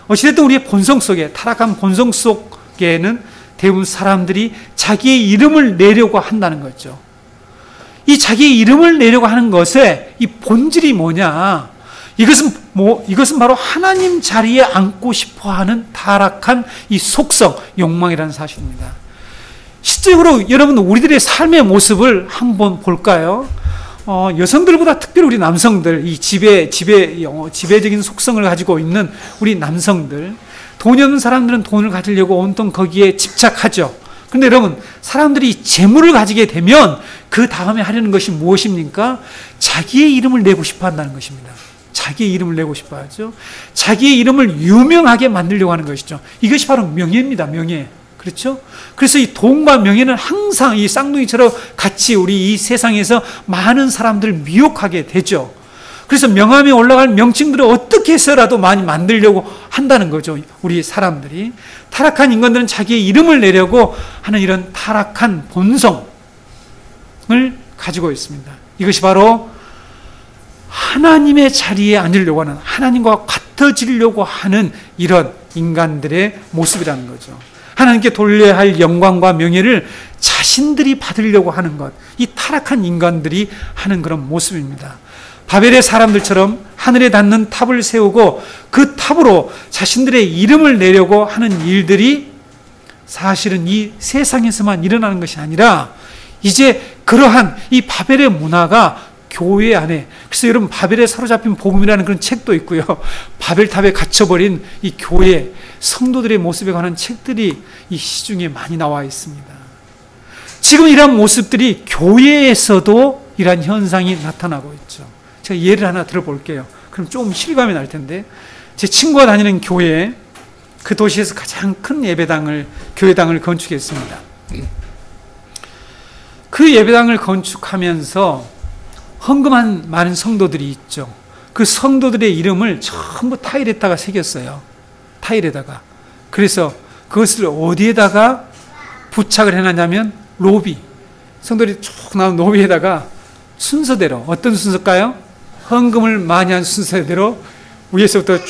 어찌됐든 우리의 본성 속에, 타락한 본성 속에는 대부분 사람들이 자기의 이름을 내려고 한다는 거죠. 이 자기의 이름을 내려고 하는 것의 이 본질이 뭐냐? 이것은 바로 하나님 자리에 앉고 싶어 하는 타락한 이 속성, 욕망이라는 사실입니다. 실제로 여러분, 우리들의 삶의 모습을 한번 볼까요? 여성들보다 특별히 우리 남성들, 이 지배적인 속성을 가지고 있는 우리 남성들, 돈이 없는 사람들은 돈을 가지려고 온통 거기에 집착하죠. 그런데 여러분, 사람들이 재물을 가지게 되면 그 다음에 하려는 것이 무엇입니까? 자기의 이름을 내고 싶어 한다는 것입니다. 자기의 이름을 내고 싶어 하죠. 자기의 이름을 유명하게 만들려고 하는 것이죠. 이것이 바로 명예입니다. 명예. 그렇죠? 그래서 이 돈과 명예는 항상 이 쌍둥이처럼 같이 우리 이 세상에서 많은 사람들을 미혹하게 되죠. 그래서 명함에 올라갈 명칭들을 어떻게 해서라도 많이 만들려고 한다는 거죠. 우리 사람들이. 타락한 인간들은 자기의 이름을 내려고 하는 이런 타락한 본성을 가지고 있습니다. 이것이 바로 하나님의 자리에 앉으려고 하는, 하나님과 같아지려고 하는 이런 인간들의 모습이라는 거죠. 하나님께 돌려야 할 영광과 명예를 자신들이 받으려고 하는 것, 이 타락한 인간들이 하는 그런 모습입니다. 바벨의 사람들처럼 하늘에 닿는 탑을 세우고 그 탑으로 자신들의 이름을 내려고 하는 일들이 사실은 이 세상에서만 일어나는 것이 아니라 이제 그러한 이 바벨의 문화가 교회 안에, 그래서 여러분 바벨에 사로잡힌 복음이라는 그런 책도 있고요. 바벨탑에 갇혀버린 이 교회 성도들의 모습에 관한 책들이 이 시중에 많이 나와 있습니다. 지금 이러한 모습들이 교회에서도 이러한 현상이 나타나고 있죠. 제가 예를 하나 들어볼게요. 그럼 좀 실감이 날 텐데, 제 친구가 다니는 교회, 그 도시에서 가장 큰 예배당을, 교회당을 건축했습니다. 그 예배당을 건축하면서 헌금한 많은 성도들이 있죠. 그 성도들의 이름을 전부 타일에다가 새겼어요. 타일에다가. 그래서 그것을 어디에다가 부착을 해놨냐면 로비, 성도들이 쭉 나온 로비에다가 순서대로, 어떤 순서일까요? 헌금을 많이 한 순서대로 위에서부터 쫙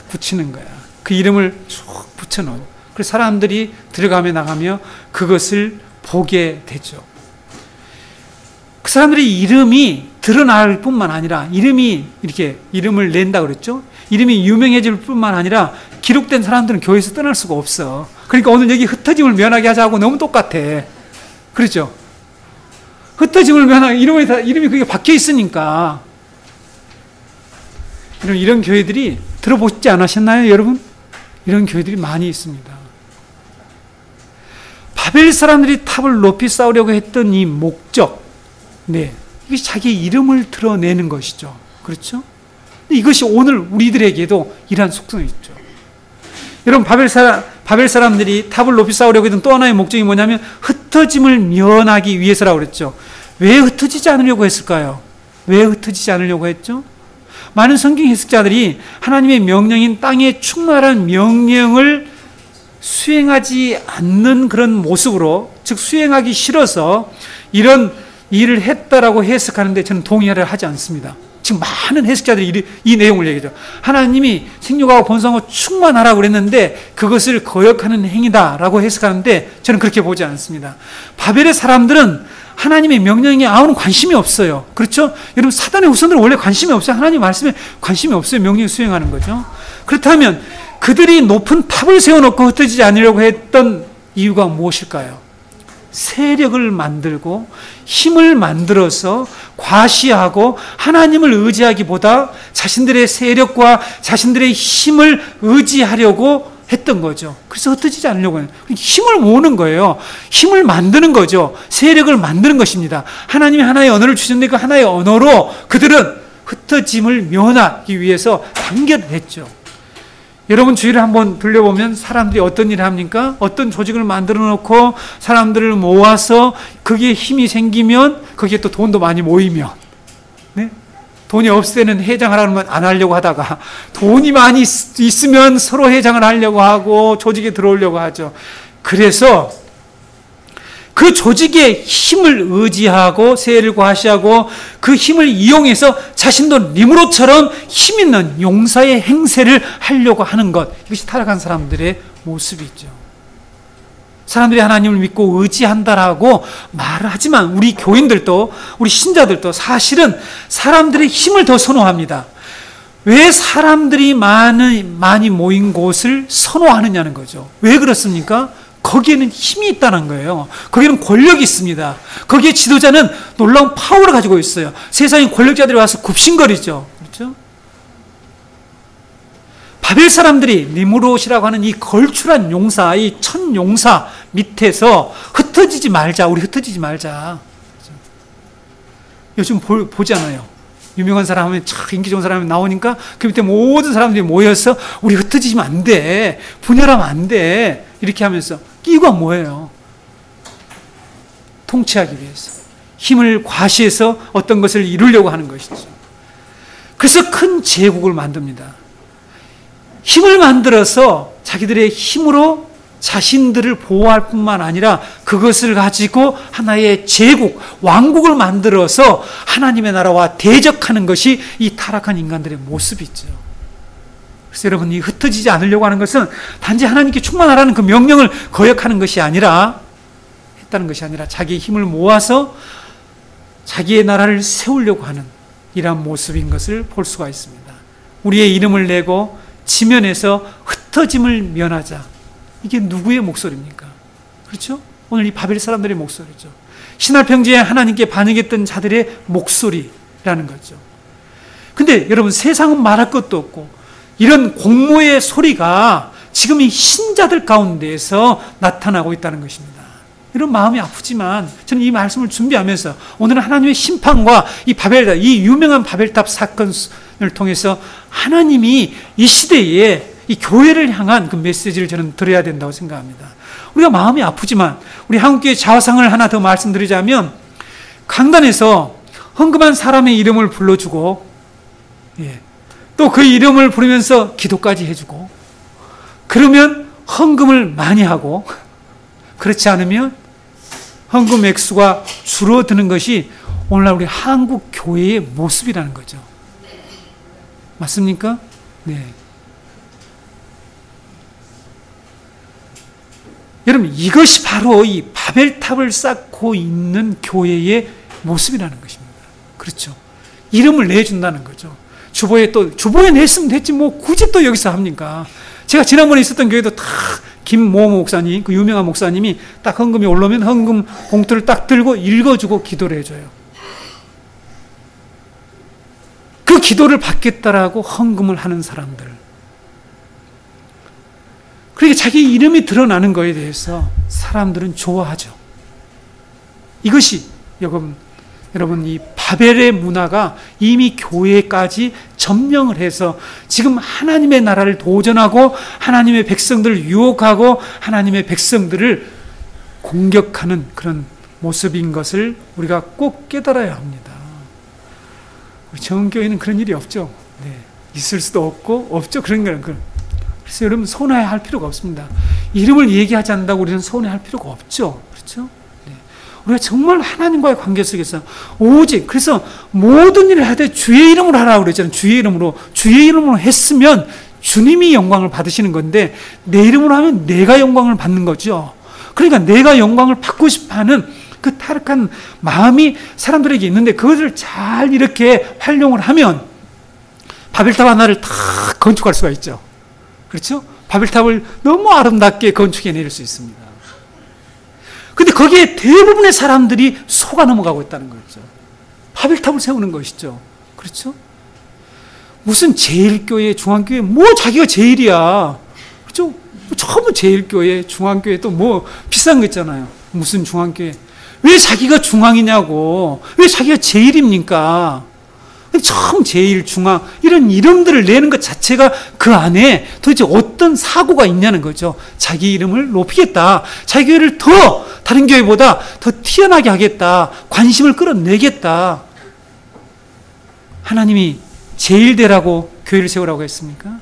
붙이는 거야. 그 이름을 쭉 붙여놓은. 그래서 사람들이 들어가며 나가며 그것을 보게 되죠. 그 사람들의 이름이 드러날 뿐만 아니라, 이름이 이렇게 이름을 낸다 그랬죠. 이름이 유명해질 뿐만 아니라 기록된 사람들은 교회에서 떠날 수가 없어. 그러니까 오늘 여기 흩어짐을 면하게 하자고 너무 똑같아. 그렇죠? 흩어짐을 면하게, 이름이 그게 박혀 있으니까. 이런 교회들이 들어보지 않으셨나요, 여러분? 이런 교회들이 많이 있습니다. 바벨 사람들이 탑을 높이 쌓으려고 했던 이 목적, 네, 이것이 자기의 이름을 드러내는 것이죠. 그렇죠? 근데 이것이 오늘 우리들에게도 이러한 속성이 있죠. 여러분, 바벨 사람들이 탑을 높이 쌓으려고 했던 또 하나의 목적이 뭐냐면 흩어짐을 면하기 위해서라고 그랬죠. 왜 흩어지지 않으려고 했을까요? 왜 흩어지지 않으려고 했죠? 많은 성경 해석자들이 하나님의 명령인 땅에 충만한 명령을 수행하지 않는 그런 모습으로, 즉 수행하기 싫어서 이런 일을 했다라고 해석하는데 저는 동의를 하지 않습니다. 지금 많은 해석자들이 이 내용을 얘기하죠. 하나님이 생육하고 번성하고 충만하라고 그랬는데 그것을 거역하는 행위다라고 해석하는데 저는 그렇게 보지 않습니다. 바벨의 사람들은 하나님의 명령에 아무런 관심이 없어요. 그렇죠? 여러분, 사단의 후손들은 원래 관심이 없어요. 하나님 말씀에 관심이 없어요. 명령 수행하는 거죠. 그렇다면 그들이 높은 탑을 세워놓고 흩어지지 않으려고 했던 이유가 무엇일까요? 세력을 만들고 힘을 만들어서 과시하고 하나님을 의지하기보다 자신들의 세력과 자신들의 힘을 의지하려고 했던 거죠. 그래서 흩어지지 않으려고 해요. 힘을 모으는 거예요. 힘을 만드는 거죠. 세력을 만드는 것입니다. 하나님이 하나의 언어를 주셨는데 그 하나의 언어로 그들은 흩어짐을 면하기 위해서 단결을 했죠. 여러분 주위를 한번 둘러보면 사람들이 어떤 일을 합니까? 어떤 조직을 만들어 놓고 사람들을 모아서 거기에 힘이 생기면 거기에 또 돈도 많이 모이면, 네? 돈이 없을 때는 회장하라면 안 하려고 하다가 돈이 많이 있으면 서로 회장을 하려고 하고 조직에 들어오려고 하죠. 그래서 그 조직의 힘을 의지하고 세를 과시하고 그 힘을 이용해서 자신도 니므롯처럼 힘 있는 용사의 행세를 하려고 하는 것, 이것이 타락한 사람들의 모습이죠. 사람들이 하나님을 믿고 의지한다라고 말을 하지만 우리 교인들도, 우리 신자들도 사실은 사람들의 힘을 더 선호합니다. 왜 사람들이 많이 모인 곳을 선호하느냐는 거죠. 왜 그렇습니까? 거기에는 힘이 있다는 거예요. 거기에는 권력이 있습니다. 거기에 지도자는 놀라운 파워를 가지고 있어요. 세상에 권력자들이 와서 굽신거리죠. 그렇죠? 바벨 사람들이 니므롯이라고 하는 이 걸출한 용사, 이 천 용사 밑에서 흩어지지 말자, 우리 흩어지지 말자. 그렇죠? 요즘 보잖아요. 유명한 사람 하면 참 인기 좋은 사람이 나오니까 그 밑에 모든 사람들이 모여서 우리 흩어지면 안 돼, 분열하면 안 돼, 이렇게 하면서 이유가 뭐예요? 통치하기 위해서, 힘을 과시해서 어떤 것을 이루려고 하는 것이죠. 그래서 큰 제국을 만듭니다. 힘을 만들어서 자기들의 힘으로 자신들을 보호할 뿐만 아니라 그것을 가지고 하나의 제국, 왕국을 만들어서 하나님의 나라와 대적하는 것이 이 타락한 인간들의 모습이죠. 그래서 여러분, 이 흩어지지 않으려고 하는 것은 단지 하나님께 충만하라는 그 명령을 거역하는 것이 아니라, 했다는 것이 아니라 자기의 힘을 모아서 자기의 나라를 세우려고 하는 이러한 모습인 것을 볼 수가 있습니다. 우리의 이름을 내고 지면에서 흩어짐을 면하자. 이게 누구의 목소리입니까? 그렇죠? 오늘 이 바벨 사람들의 목소리죠. 신할 평지에 하나님께 반응했던 자들의 목소리라는 거죠. 근데 여러분, 세상은 말할 것도 없고 이런 공모의 소리가 지금 이 신자들 가운데에서 나타나고 있다는 것입니다. 이런 마음이 아프지만 저는 이 말씀을 준비하면서 오늘은 하나님의 심판과 이 바벨탑, 이 유명한 바벨탑 사건을 통해서 하나님이 이 시대에 이 교회를 향한 그 메시지를 저는 들어야 된다고 생각합니다. 우리가 마음이 아프지만 우리 한국교회 자화상을 하나 더 말씀드리자면, 강단에서 헌금한 사람의 이름을 불러주고, 또 그 이름을 부르면서 기도까지 해주고, 그러면 헌금을 많이 하고, 그렇지 않으면 헌금 액수가 줄어드는 것이 오늘날 우리 한국 교회의 모습이라는 거죠. 맞습니까? 네. 여러분, 이것이 바로 이 바벨탑을 쌓고 있는 교회의 모습이라는 것입니다. 그렇죠? 이름을 내준다는 거죠. 주보에 냈으면 됐지 뭐 굳이 또 여기서 합니까? 제가 지난번에 있었던 교회도 다 김모 목사님, 그 유명한 목사님이 딱 헌금이 올라오면 헌금 봉투를 딱 들고 읽어주고 기도를 해줘요. 그 기도를 받겠다라고 헌금을 하는 사람들. 그러니까 자기 이름이 드러나는 것에 대해서 사람들은 좋아하죠. 이것이 여러분 이 바벨의 문화가 이미 교회까지 점령을 해서 지금 하나님의 나라를 도전하고 하나님의 백성들을 유혹하고 하나님의 백성들을 공격하는 그런 모습인 것을 우리가 꼭 깨달아야 합니다. 우리 정은교회는 그런 일이 없죠. 네. 있을 수도 없죠. 그런 거는. 그래서 여러분, 서운해할 필요가 없습니다. 이름을 얘기하지 않는다고 우리는 서운해할 필요가 없죠. 그렇죠? 네. 우리가 정말 하나님과의 관계 속에서 오직, 그래서 모든 일을 할 때 주의 이름으로 하라고 그랬잖아요. 주의 이름으로 했으면 주님이 영광을 받으시는 건데, 내 이름으로 하면 내가 영광을 받는 거죠. 그러니까 내가 영광을 받고 싶어하는 그 타락한 마음이 사람들에게 있는데, 그것을 잘 이렇게 활용을 하면 바벨탑 하나를 다 건축할 수가 있죠. 그렇죠? 바벨탑을 너무 아름답게 건축해낼 수 있습니다. 근데 거기에 대부분의 사람들이 속아 넘어가고 있다는 거죠. 바벨탑을 세우는 것이죠. 그렇죠? 무슨 제일교회, 중앙교회, 뭐 자기가 제일이야. 그렇죠? 전부 제일교회, 중앙교회 또 뭐 비싼 거 있잖아요. 무슨 중앙교회. 왜 자기가 중앙이냐고. 왜 자기가 제일입니까? 처음 제일, 중앙, 이런 이름들을 내는 것 자체가 그 안에 도대체 어떤 사고가 있냐는 거죠. 자기 이름을 높이겠다. 자기 교회를 더 다른 교회보다 더 튀어나게 하겠다. 관심을 끌어내겠다. 하나님이 제일대라고 교회를 세우라고 했습니까?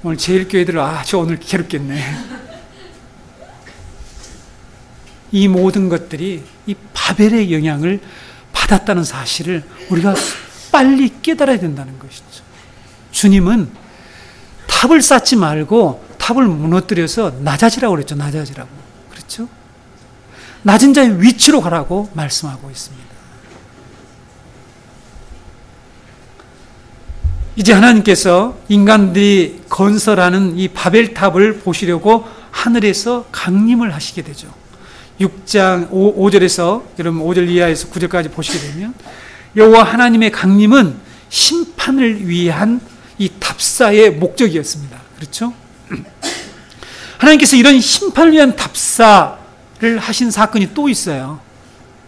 오늘 제일교회들을 저 오늘 괴롭겠네. 이 모든 것들이 이 바벨의 영향을 받았다는 사실을 우리가 빨리 깨달아야 된다는 것이죠. 주님은 탑을 쌓지 말고 탑을 무너뜨려서 낮아지라고 그랬죠. 낮아지라고. 그렇죠? 낮은 자의 위치로 가라고 말씀하고 있습니다. 이제 하나님께서 인간들이 건설하는 이 바벨탑을 보시려고 하늘에서 강림을 하시게 되죠. 6장 5절에서 여러분 5절 이하에서 9절까지 보시게 되면 여호와 하나님의 강림은 심판을 위한 이 답사의 목적이었습니다. 그렇죠? 하나님께서 이런 심판을 위한 답사를 하신 사건이 또 있어요.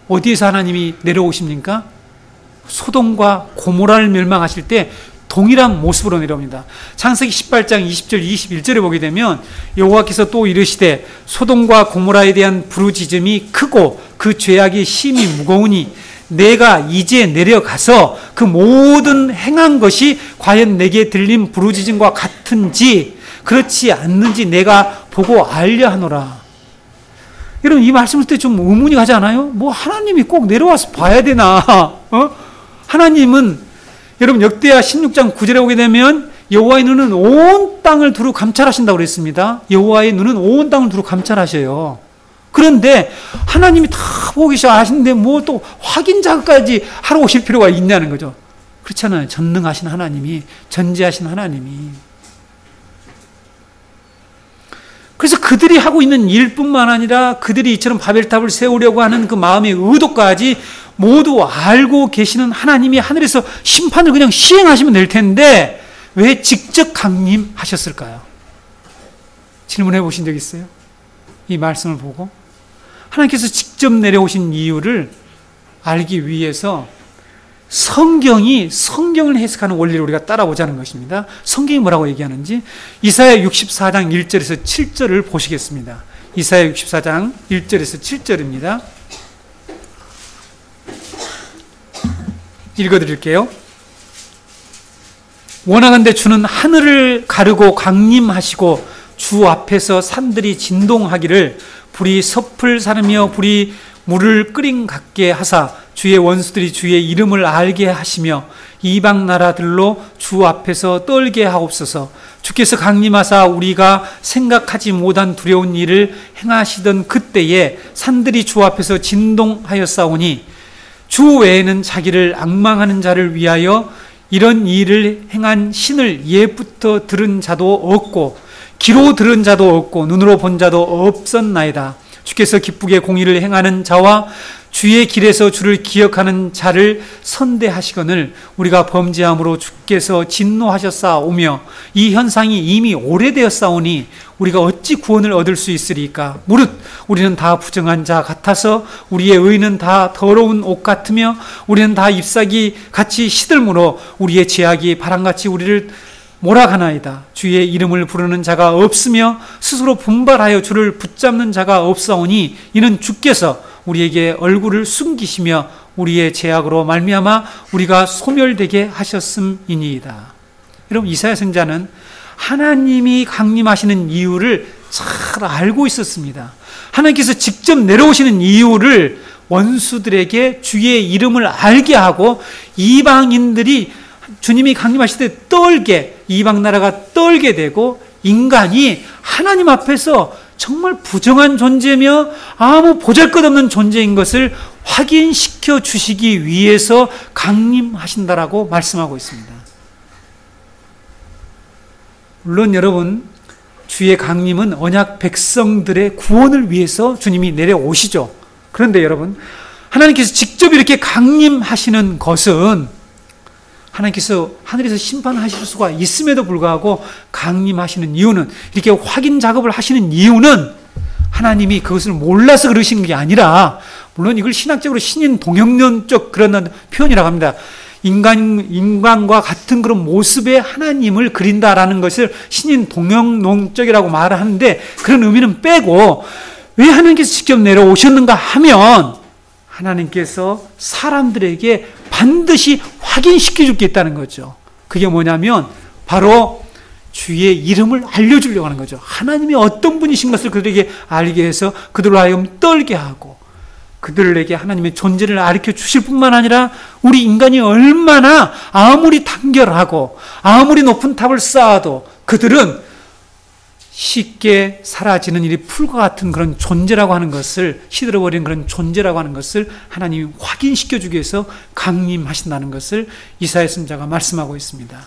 어디에서 하나님이 내려오십니까? 소돔과 고모라를 멸망하실 때 동일한 모습으로 내려옵니다. 창세기 18장 20절 21절에 보게 되면 여호와께서 또 이르시되 소돔과 고모라에 대한 부르짖음이 크고 그 죄악이 심히 무거우니 내가 이제 내려가서 그 모든 행한 것이 과연 내게 들린 부르짖음과 같은지 그렇지 않는지 내가 보고 알려 하노라. 여러분, 이 말씀을 때 좀 의문이 가지 않아요? 뭐 하나님이 꼭 내려와서 봐야 되나? 하나님은 여러분 역대하 16장 9절에 오게 되면 여호와의 눈은 온 땅을 두루 감찰하신다고 그랬습니다. 여호와의 눈은 온 땅을 두루 감찰하셔요. 그런데 하나님이 다 보고 계셔 아시는데 뭐 또 확인 작업까지 하러 오실 필요가 있냐는 거죠. 그렇잖아요. 전능하신 하나님이, 전지하신 하나님이. 그래서 그들이 하고 있는 일뿐만 아니라 그들이 이처럼 바벨탑을 세우려고 하는 그 마음의 의도까지 모두 알고 계시는 하나님이 하늘에서 심판을 그냥 시행하시면 될 텐데 왜 직접 강림하셨을까요? 질문해 보신 적 있어요? 이 말씀을 보고 하나님께서 직접 내려오신 이유를 알기 위해서 성경을 해석하는 원리를 우리가 따라보자는 것입니다. 성경이 뭐라고 얘기하는지 이사야 64장 1절에서 7절을 보시겠습니다. 이사야 64장 1절에서 7절입니다. 읽어드릴게요. 원하건대 주는 하늘을 가르고 강림하시고 주 앞에서 산들이 진동하기를 불이 섭을 사르며 불이 물을 끓인 같게 하사 주의 원수들이 주의 이름을 알게 하시며 이방 나라들로 주 앞에서 떨게 하옵소서. 주께서 강림하사 우리가 생각하지 못한 두려운 일을 행하시던 그때에 산들이 주 앞에서 진동하였사오니 주 외에는 자기를 앙망하는 자를 위하여 이런 일을 행한 신을 옛부터 들은 자도 없고 귀로 들은 자도 없고 눈으로 본 자도 없었나이다. 주께서 기쁘게 공의를 행하는 자와 주의 길에서 주를 기억하는 자를 선대하시거늘 우리가 범죄함으로 주께서 진노하셨사오며 이 현상이 이미 오래되었사오니 우리가 어찌 구원을 얻을 수 있으리까? 무릇 우리는 다 부정한 자 같아서 우리의 의는 다 더러운 옷 같으며 우리는 다 잎사귀 같이 시들므로 우리의 죄악이 바람같이 우리를 몰아가나이다. 주의 이름을 부르는 자가 없으며 스스로 분발하여 주를 붙잡는 자가 없사오니 이는 주께서 우리에게 얼굴을 숨기시며 우리의 죄악으로 말미암아 우리가 소멸되게 하셨음이니이다. 여러분, 이사야 선지자는 하나님이 강림하시는 이유를 잘 알고 있었습니다. 하나님께서 직접 내려오시는 이유를 원수들에게 주의 이름을 알게 하고 이방인들이 주님이 강림하실 때 떨게, 이방 나라가 떨게 되고 인간이 하나님 앞에서 정말 부정한 존재며 아무 보잘것없는 존재인 것을 확인시켜 주시기 위해서 강림하신다라고 말씀하고 있습니다. 물론 여러분, 주의 강림은 언약 백성들의 구원을 위해서 주님이 내려오시죠. 그런데 여러분, 하나님께서 직접 이렇게 강림하시는 것은 하나님께서 하늘에서 심판하실 수가 있음에도 불구하고 강림하시는 이유는, 이렇게 확인 작업을 하시는 이유는 하나님이 그것을 몰라서 그러신 게 아니라, 물론 이걸 신학적으로 신인 동형론적 그런 표현이라고 합니다. 인간과 같은 그런 모습의 하나님을 그린다라는 것을 신인 동형론적이라고 말하는데, 그런 의미는 빼고 왜 하나님께서 직접 내려오셨는가 하면 하나님께서 사람들에게 반드시 확인시켜 줄 게 있다는 거죠. 그게 뭐냐면 바로 주의 이름을 알려주려고 하는 거죠. 하나님이 어떤 분이신 것을 그들에게 알게 해서 그들로 하여금 떨게 하고 그들에게 하나님의 존재를 가르쳐 주실 뿐만 아니라 우리 인간이 얼마나 아무리 단결하고 아무리 높은 탑을 쌓아도 그들은 쉽게 사라지는 일이 풀과 같은 그런 존재라고 하는 것을, 시들어버리는 그런 존재라고 하는 것을 하나님이 확인시켜주기 위해서 강림하신다는 것을 이사야 선지자가 말씀하고 있습니다.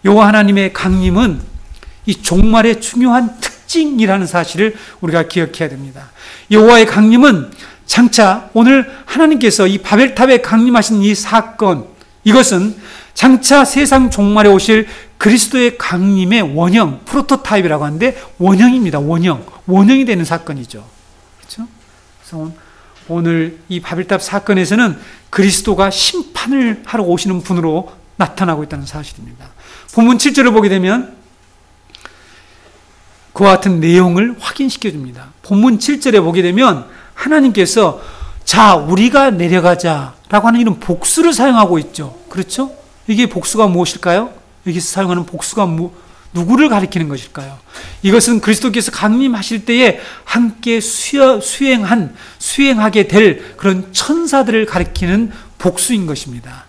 여호와 하나님의 강림은 이 종말의 중요한 특징이라는 사실을 우리가 기억해야 됩니다. 여호와의 강림은 장차 오늘 하나님께서 이 바벨탑에 강림하신 이 사건, 이것은 장차 세상 종말에 오실 그리스도의 강림의 원형, 프로토타입이라고 하는데 원형입니다. 원형이 되는 사건이죠. 그렇죠? 그래서 오늘 이 바벨탑 사건에서는 그리스도가 심판을 하러 오시는 분으로 나타나고 있다는 사실입니다. 본문 7절을 보게 되면 그와 같은 내용을 확인시켜 줍니다. 본문 7절에 보게 되면 하나님께서 자, 우리가 내려가자라고 하는 이런 복수를 사용하고 있죠. 그렇죠? 이게 복수가 무엇일까요? 여기서 사용하는 복수가 누구를 가리키는 것일까요? 이것은 그리스도께서 강림하실 때에 함께 수행하게 될 그런 천사들을 가리키는 복수인 것입니다.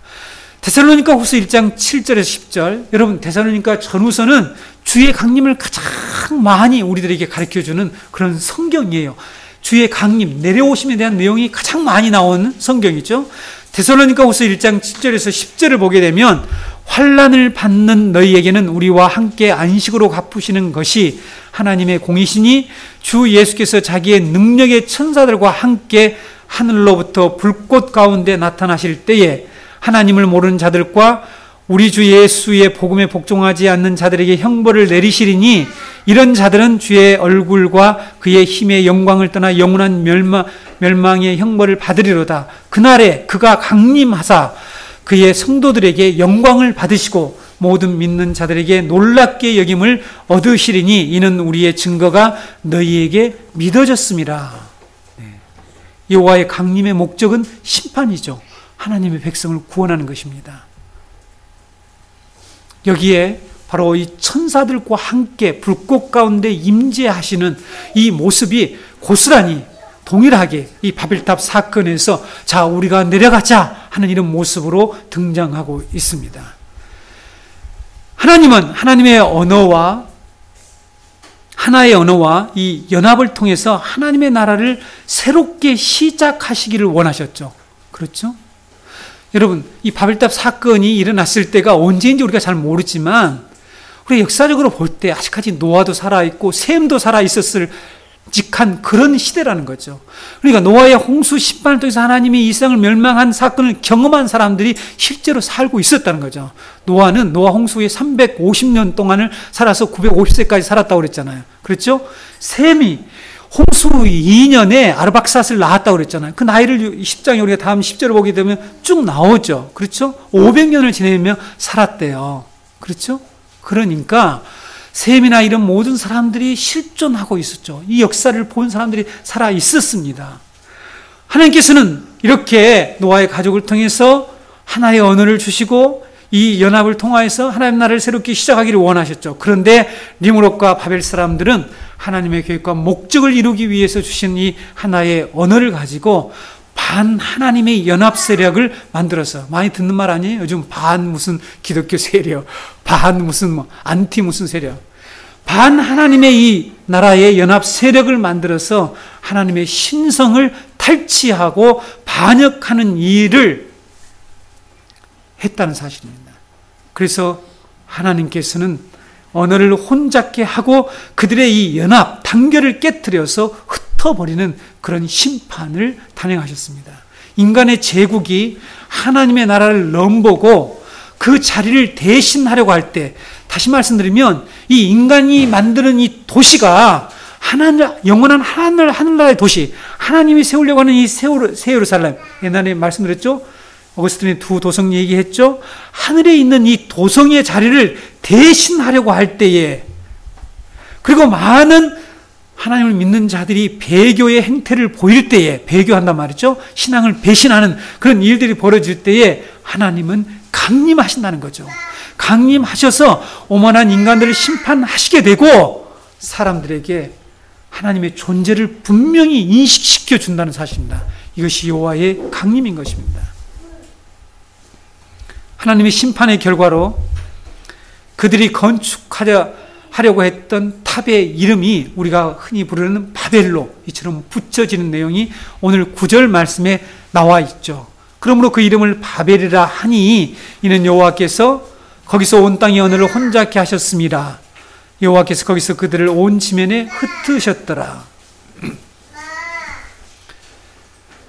데살로니가 후서 1장 7절에서 10절, 여러분 데살로니가 전후서는 주의 강림을 가장 많이 우리들에게 가르쳐주는 그런 성경이에요. 주의 강림, 내려오심에 대한 내용이 가장 많이 나오는 성경이죠. 데살로니가 후서 1장 7절에서 10절을 보게 되면 환난을 받는 너희에게는 우리와 함께 안식으로 갚으시는 것이 하나님의 공이시니 주 예수께서 자기의 능력의 천사들과 함께 하늘로부터 불꽃 가운데 나타나실 때에 하나님을 모르는 자들과 우리 주 예수의 복음에 복종하지 않는 자들에게 형벌을 내리시리니 이런 자들은 주의 얼굴과 그의 힘의 영광을 떠나 영원한 멸망의 형벌을 받으리로다. 그날에 그가 강림하사 그의 성도들에게 영광을 받으시고 모든 믿는 자들에게 놀랍게 여김을 얻으시리니 이는 우리의 증거가 너희에게 믿어졌음이라. 여호와의 강림의 목적은 심판이죠. 하나님의 백성을 구원하는 것입니다. 여기에 바로 이 천사들과 함께 불꽃 가운데 임재하시는 이 모습이 고스란히 동일하게 이 바벨탑 사건에서 자 우리가 내려가자 하는 이런 모습으로 등장하고 있습니다. 하나님은 하나님의 언어와 하나의 언어와 이 연합을 통해서 하나님의 나라를 새롭게 시작하시기를 원하셨죠. 그렇죠? 여러분, 이 바벨탑 사건이 일어났을 때가 언제인지 우리가 잘 모르지만 우리 역사적으로 볼 때 아직까지 노아도 살아있고 셈도 살아있었을 직한 그런 시대라는 거죠. 그러니까 노아의 홍수 심판을 통해서 하나님이 이 세상을 멸망한 사건을 경험한 사람들이 실제로 살고 있었다는 거죠. 노아는 노아 홍수 후에 350년 동안을 살아서 950세까지 살았다고 그랬잖아요. 그렇죠? 셈이 홍수 2년에 아르박삿을 낳았다고 그랬잖아요. 그 나이를 10장에 우리가 다음 10절을 보게 되면 쭉 나오죠. 그렇죠? 500년을 지내며 살았대요. 그렇죠? 그러니까 셈이나 이런 모든 사람들이 실존하고 있었죠. 이 역사를 본 사람들이 살아 있었습니다. 하나님께서는 이렇게 노아의 가족을 통해서 하나의 언어를 주시고 이 연합을 통하여서 하나님 나라를 새롭게 시작하기를 원하셨죠. 그런데 니므롯과 바벨 사람들은 하나님의 계획과 목적을 이루기 위해서 주신 이 하나의 언어를 가지고 반 하나님의 연합 세력을 만들어서, 많이 듣는 말 아니에요? 요즘 반 무슨 기독교 세력, 반 무슨 안티 무슨 세력, 반 하나님의 이 나라의 연합 세력을 만들어서 하나님의 신성을 탈취하고 반역하는 일을 했다는 사실입니다. 그래서 하나님께서는 언어를 혼잡게 하고 그들의 이 연합, 단결을 깨뜨려서 흩어버리는 그런 심판을 단행하셨습니다. 인간의 제국이 하나님의 나라를 넘보고 그 자리를 대신하려고 할 때, 다시 말씀드리면 이 인간이 만드는 이 도시가 영원한 하늘나라의 도시, 하나님이 세우려고 하는 이 새 예루살렘, 옛날에 말씀드렸죠? 어거스틴의 두 도성 얘기했죠? 하늘에 있는 이 도성의 자리를 대신하려고 할 때에, 그리고 많은 하나님을 믿는 자들이 배교의 행태를 보일 때에, 배교한단 말이죠. 신앙을 배신하는 그런 일들이 벌어질 때에 하나님은 강림하신다는 거죠. 강림하셔서 오만한 인간들을 심판하시게 되고 사람들에게 하나님의 존재를 분명히 인식시켜 준다는 사실입니다. 이것이 여호와의 강림인 것입니다. 하나님의 심판의 결과로 그들이 건축하려고 했던 탑의 이름이 우리가 흔히 부르는 바벨로 이처럼 붙여지는 내용이 오늘 9절 말씀에 나와 있죠. 그러므로 그 이름을 바벨이라 하니 이는 여호와께서 거기서 온 땅의 언어를 혼잡게 하셨습니다. 여호와께서 거기서 그들을 온 지면에 흩으셨더라.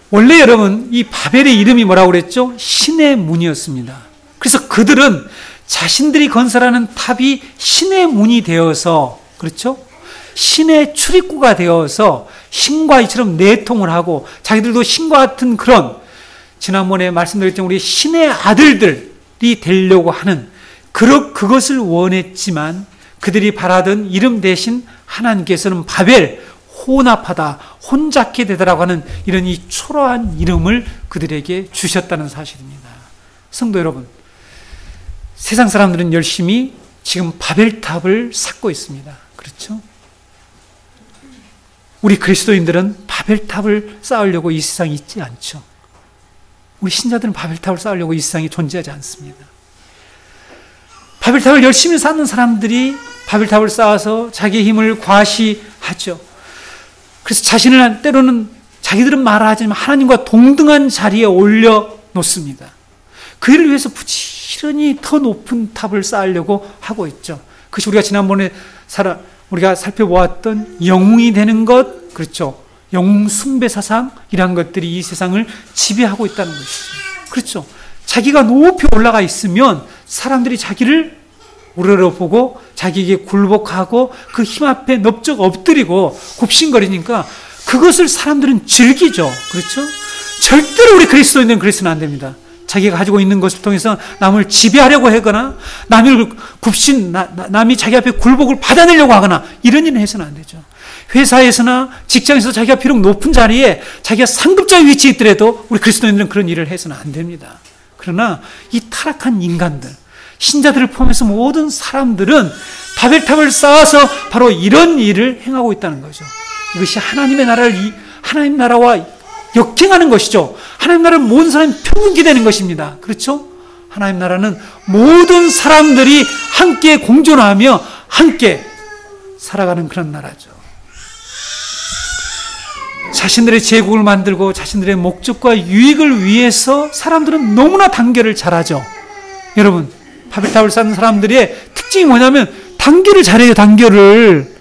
원래 여러분 이 바벨의 이름이 뭐라고 그랬죠? 신의 문이었습니다. 그래서 그들은 자신들이 건설하는 탑이 신의 문이 되어서, 그렇죠? 신의 출입구가 되어서 신과 이처럼 내통을 하고 자기들도 신과 같은 그런, 지난번에 말씀드렸지만 우리 신의 아들들이 되려고 하는 그것을 원했지만 그들이 바라던 이름 대신 하나님께서는 바벨, 혼합하다, 혼잡게 되더라고 하는 이런 이 초라한 이름을 그들에게 주셨다는 사실입니다. 성도 여러분, 세상 사람들은 열심히 지금 바벨탑을 쌓고 있습니다. 그렇죠? 우리 그리스도인들은 바벨탑을 쌓으려고 이 세상에 있지 않죠. 우리 신자들은 바벨탑을 쌓으려고 이 세상에 존재하지 않습니다. 바벨탑을 열심히 쌓는 사람들이 바벨탑을 쌓아서 자기의 힘을 과시하죠. 그래서 자신을 때로는 자기들은 말하지만 하나님과 동등한 자리에 올려놓습니다. 그 일을 위해서 부지런히 더 높은 탑을 쌓으려고 하고 있죠. 그것이 우리가 지난번에 우리가 살펴보았던 영웅이 되는 것, 그렇죠. 영웅 숭배 사상이란 것들이 이 세상을 지배하고 있다는 것이죠. 그렇죠. 자기가 높이 올라가 있으면 사람들이 자기를 우러러보고 자기에게 굴복하고 그 힘 앞에 넙적 엎드리고 굽신거리니까 그것을 사람들은 즐기죠. 그렇죠? 절대로 우리 그리스도인들은 그래서는 안 됩니다. 자기가 가지고 있는 것을 통해서 남을 지배하려고 하거나 남이 자기 앞에 굴복을 받아내려고 하거나 이런 일은 해서는 안 되죠. 회사에서나 직장에서 자기가 비록 높은 자리에 자기가 상급자의 위치에 있더라도 우리 그리스도인들은 그런 일을 해서는 안 됩니다. 그러나 이 타락한 인간들, 신자들을 포함해서 모든 사람들은 바벨탑을 쌓아서 바로 이런 일을 행하고 있다는 거죠. 이것이 하나님 나라와 역행하는 것이죠. 하나님 나라는 모든 사람이 평등하게 되는 것입니다. 그렇죠? 하나님 나라는 모든 사람들이 함께 공존하며 함께 살아가는 그런 나라죠. 자신들의 제국을 만들고 자신들의 목적과 유익을 위해서 사람들은 너무나 단결을 잘하죠. 여러분, 바벨탑을 쌓는 사람들의 특징이 뭐냐면 단결을 잘해요. 단결을.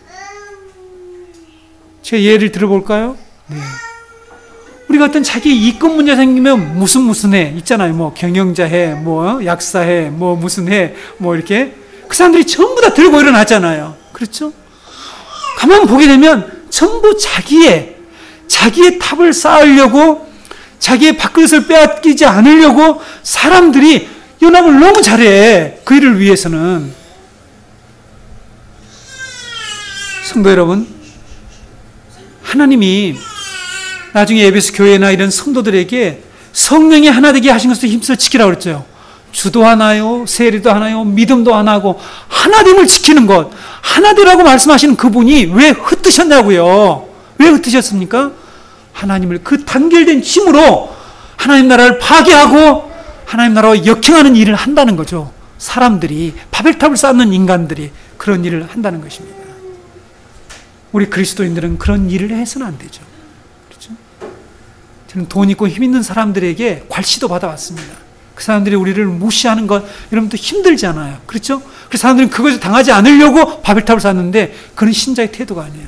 제가 예를 들어볼까요? 네. 우리가 어떤 자기 이권 문제 생기면 무슨 해 있잖아요. 뭐 경영자해, 뭐 약사해, 뭐 무슨 해, 뭐 이렇게 그 사람들이 전부 다 들고 일어나잖아요. 그렇죠? 가만 보게 되면 전부 자기의 탑을 쌓으려고, 자기의 밥그릇을 빼앗기지 않으려고 사람들이 연합을 너무 잘해. 그 일을 위해서는. 성도 여러분, 하나님이 나중에 에베소 교회나 이런 성도들에게 성령이 하나 되게 하신 것을 힘써 지키라고 그랬죠. 주도 하나요, 세례도 하나요, 믿음도 하나고 하나됨을 지키는 것, 하나되라고 말씀하시는 그분이 왜 흩으셨냐고요. 왜 흩으셨습니까? 하나님을 그 단결된 힘으로 하나님 나라를 파괴하고 하나님 나라와 역행하는 일을 한다는 거죠. 사람들이, 바벨탑을 쌓는 인간들이 그런 일을 한다는 것입니다. 우리 그리스도인들은 그런 일을 해서는 안 되죠. 그렇죠? 저는 돈 있고 힘 있는 사람들에게 괄시도 받아왔습니다. 그 사람들이 우리를 무시하는 것, 여러분도 힘들잖아요. 그렇죠? 그래서 사람들은 그것을 당하지 않으려고 바벨탑을 쌓는데 그런 신자의 태도가 아니에요.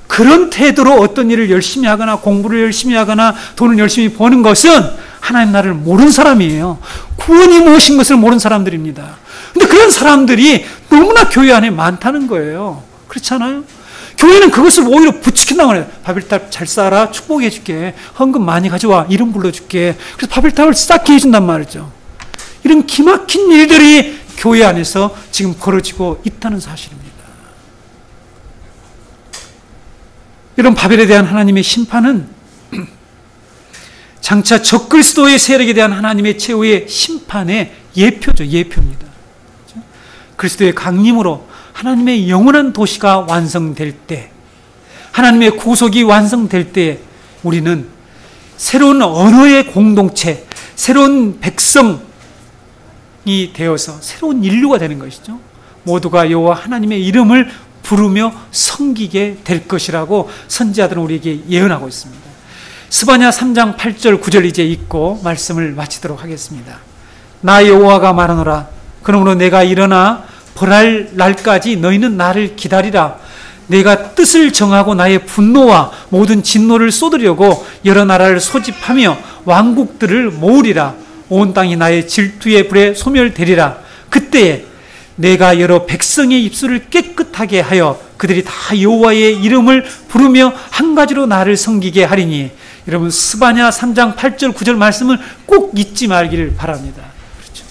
그런 태도로 어떤 일을 열심히 하거나 공부를 열심히 하거나 돈을 열심히 버는 것은 하나님 나라를 모르는 사람이에요. 구원이 무엇인 것을 모르는 사람들입니다. 근데 그런 사람들이 너무나 교회 안에 많다는 거예요. 그렇잖아요? 교회는 그것을 오히려 부추긴다고 해요. 바벨탑 잘 쌓아라, 축복해 줄게, 헌금 많이 가져와, 이름 불러줄게. 그래서 바벨탑을 쌓게 해준단 말이죠. 이런 기막힌 일들이 교회 안에서 지금 벌어지고 있다는 사실입니다. 이런 바벨에 대한 하나님의 심판은 장차 적그리스도의 세력에 대한 하나님의 최후의 심판의 예표죠. 예표입니다. 그리스도의 강림으로 하나님의 영원한 도시가 완성될 때, 하나님의 구속이 완성될 때 우리는 새로운 언어의 공동체, 새로운 백성이 되어서 새로운 인류가 되는 것이죠. 모두가 여호와 하나님의 이름을 부르며 섬기게 될 것이라고 선지자들은 우리에게 예언하고 있습니다. 스바냐 3장 8절 9절 이제 읽고 말씀을 마치도록 하겠습니다. 나 여호와가 말하노라. 그러므로 내가 일어나 벌할 날까지 너희는 나를 기다리라. 내가 뜻을 정하고 나의 분노와 모든 진노를 쏟으려고 여러 나라를 소집하며 왕국들을 모으리라. 온 땅이 나의 질투의 불에 소멸되리라. 그때에 내가 여러 백성의 입술을 깨끗하게 하여 그들이 다 여호와의 이름을 부르며 한 가지로 나를 섬기게 하리니. 여러분, 스바냐 3장 8절 9절 말씀을 꼭 잊지 말기를 바랍니다. 그렇죠?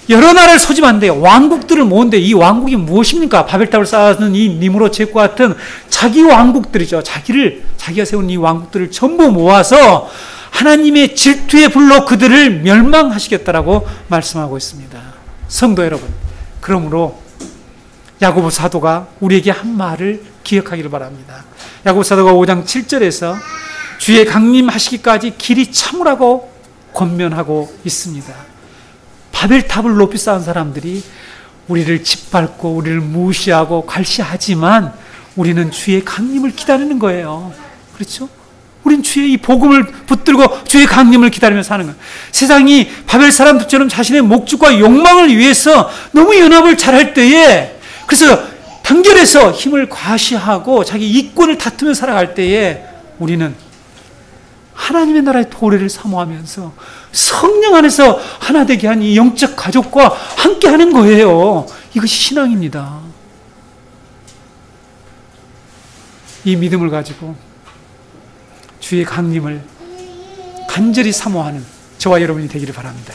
여러 나라를 소집한데 왕국들을 모은데 이 왕국이 무엇입니까? 바벨탑을 쌓는 이 니므롯과 같은 자기 왕국들이죠. 자기가 세운 이 왕국들을 전부 모아서 하나님의 질투의 불로 그들을 멸망하시겠다라고 말씀하고 있습니다. 성도 여러분, 그러므로 야고보 사도가 우리에게 한 말을 기억하기를 바랍니다. 야고보 사도가 5장 7절에서 주의 강림하시기까지 길이 참으라고 권면하고 있습니다. 바벨탑을 높이 쌓은 사람들이 우리를 짓밟고 우리를 무시하고 괄시하지만 우리는 주의 강림을 기다리는 거예요. 그렇죠? 우린 주의 이 복음을 붙들고 주의 강림을 기다리며 사는 거예요. 세상이 바벨 사람들처럼 자신의 목적과 욕망을 위해서 너무 연합을 잘할 때에, 그래서 단결해서 힘을 과시하고 자기 이권을 다투며 살아갈 때에 우리는 하나님의 나라의 도래를 사모하면서 성령 안에서 하나 되게 한 이 영적 가족과 함께 하는 거예요. 이것이 신앙입니다. 이 믿음을 가지고 주의 강림을 간절히 사모하는 저와 여러분이 되기를 바랍니다.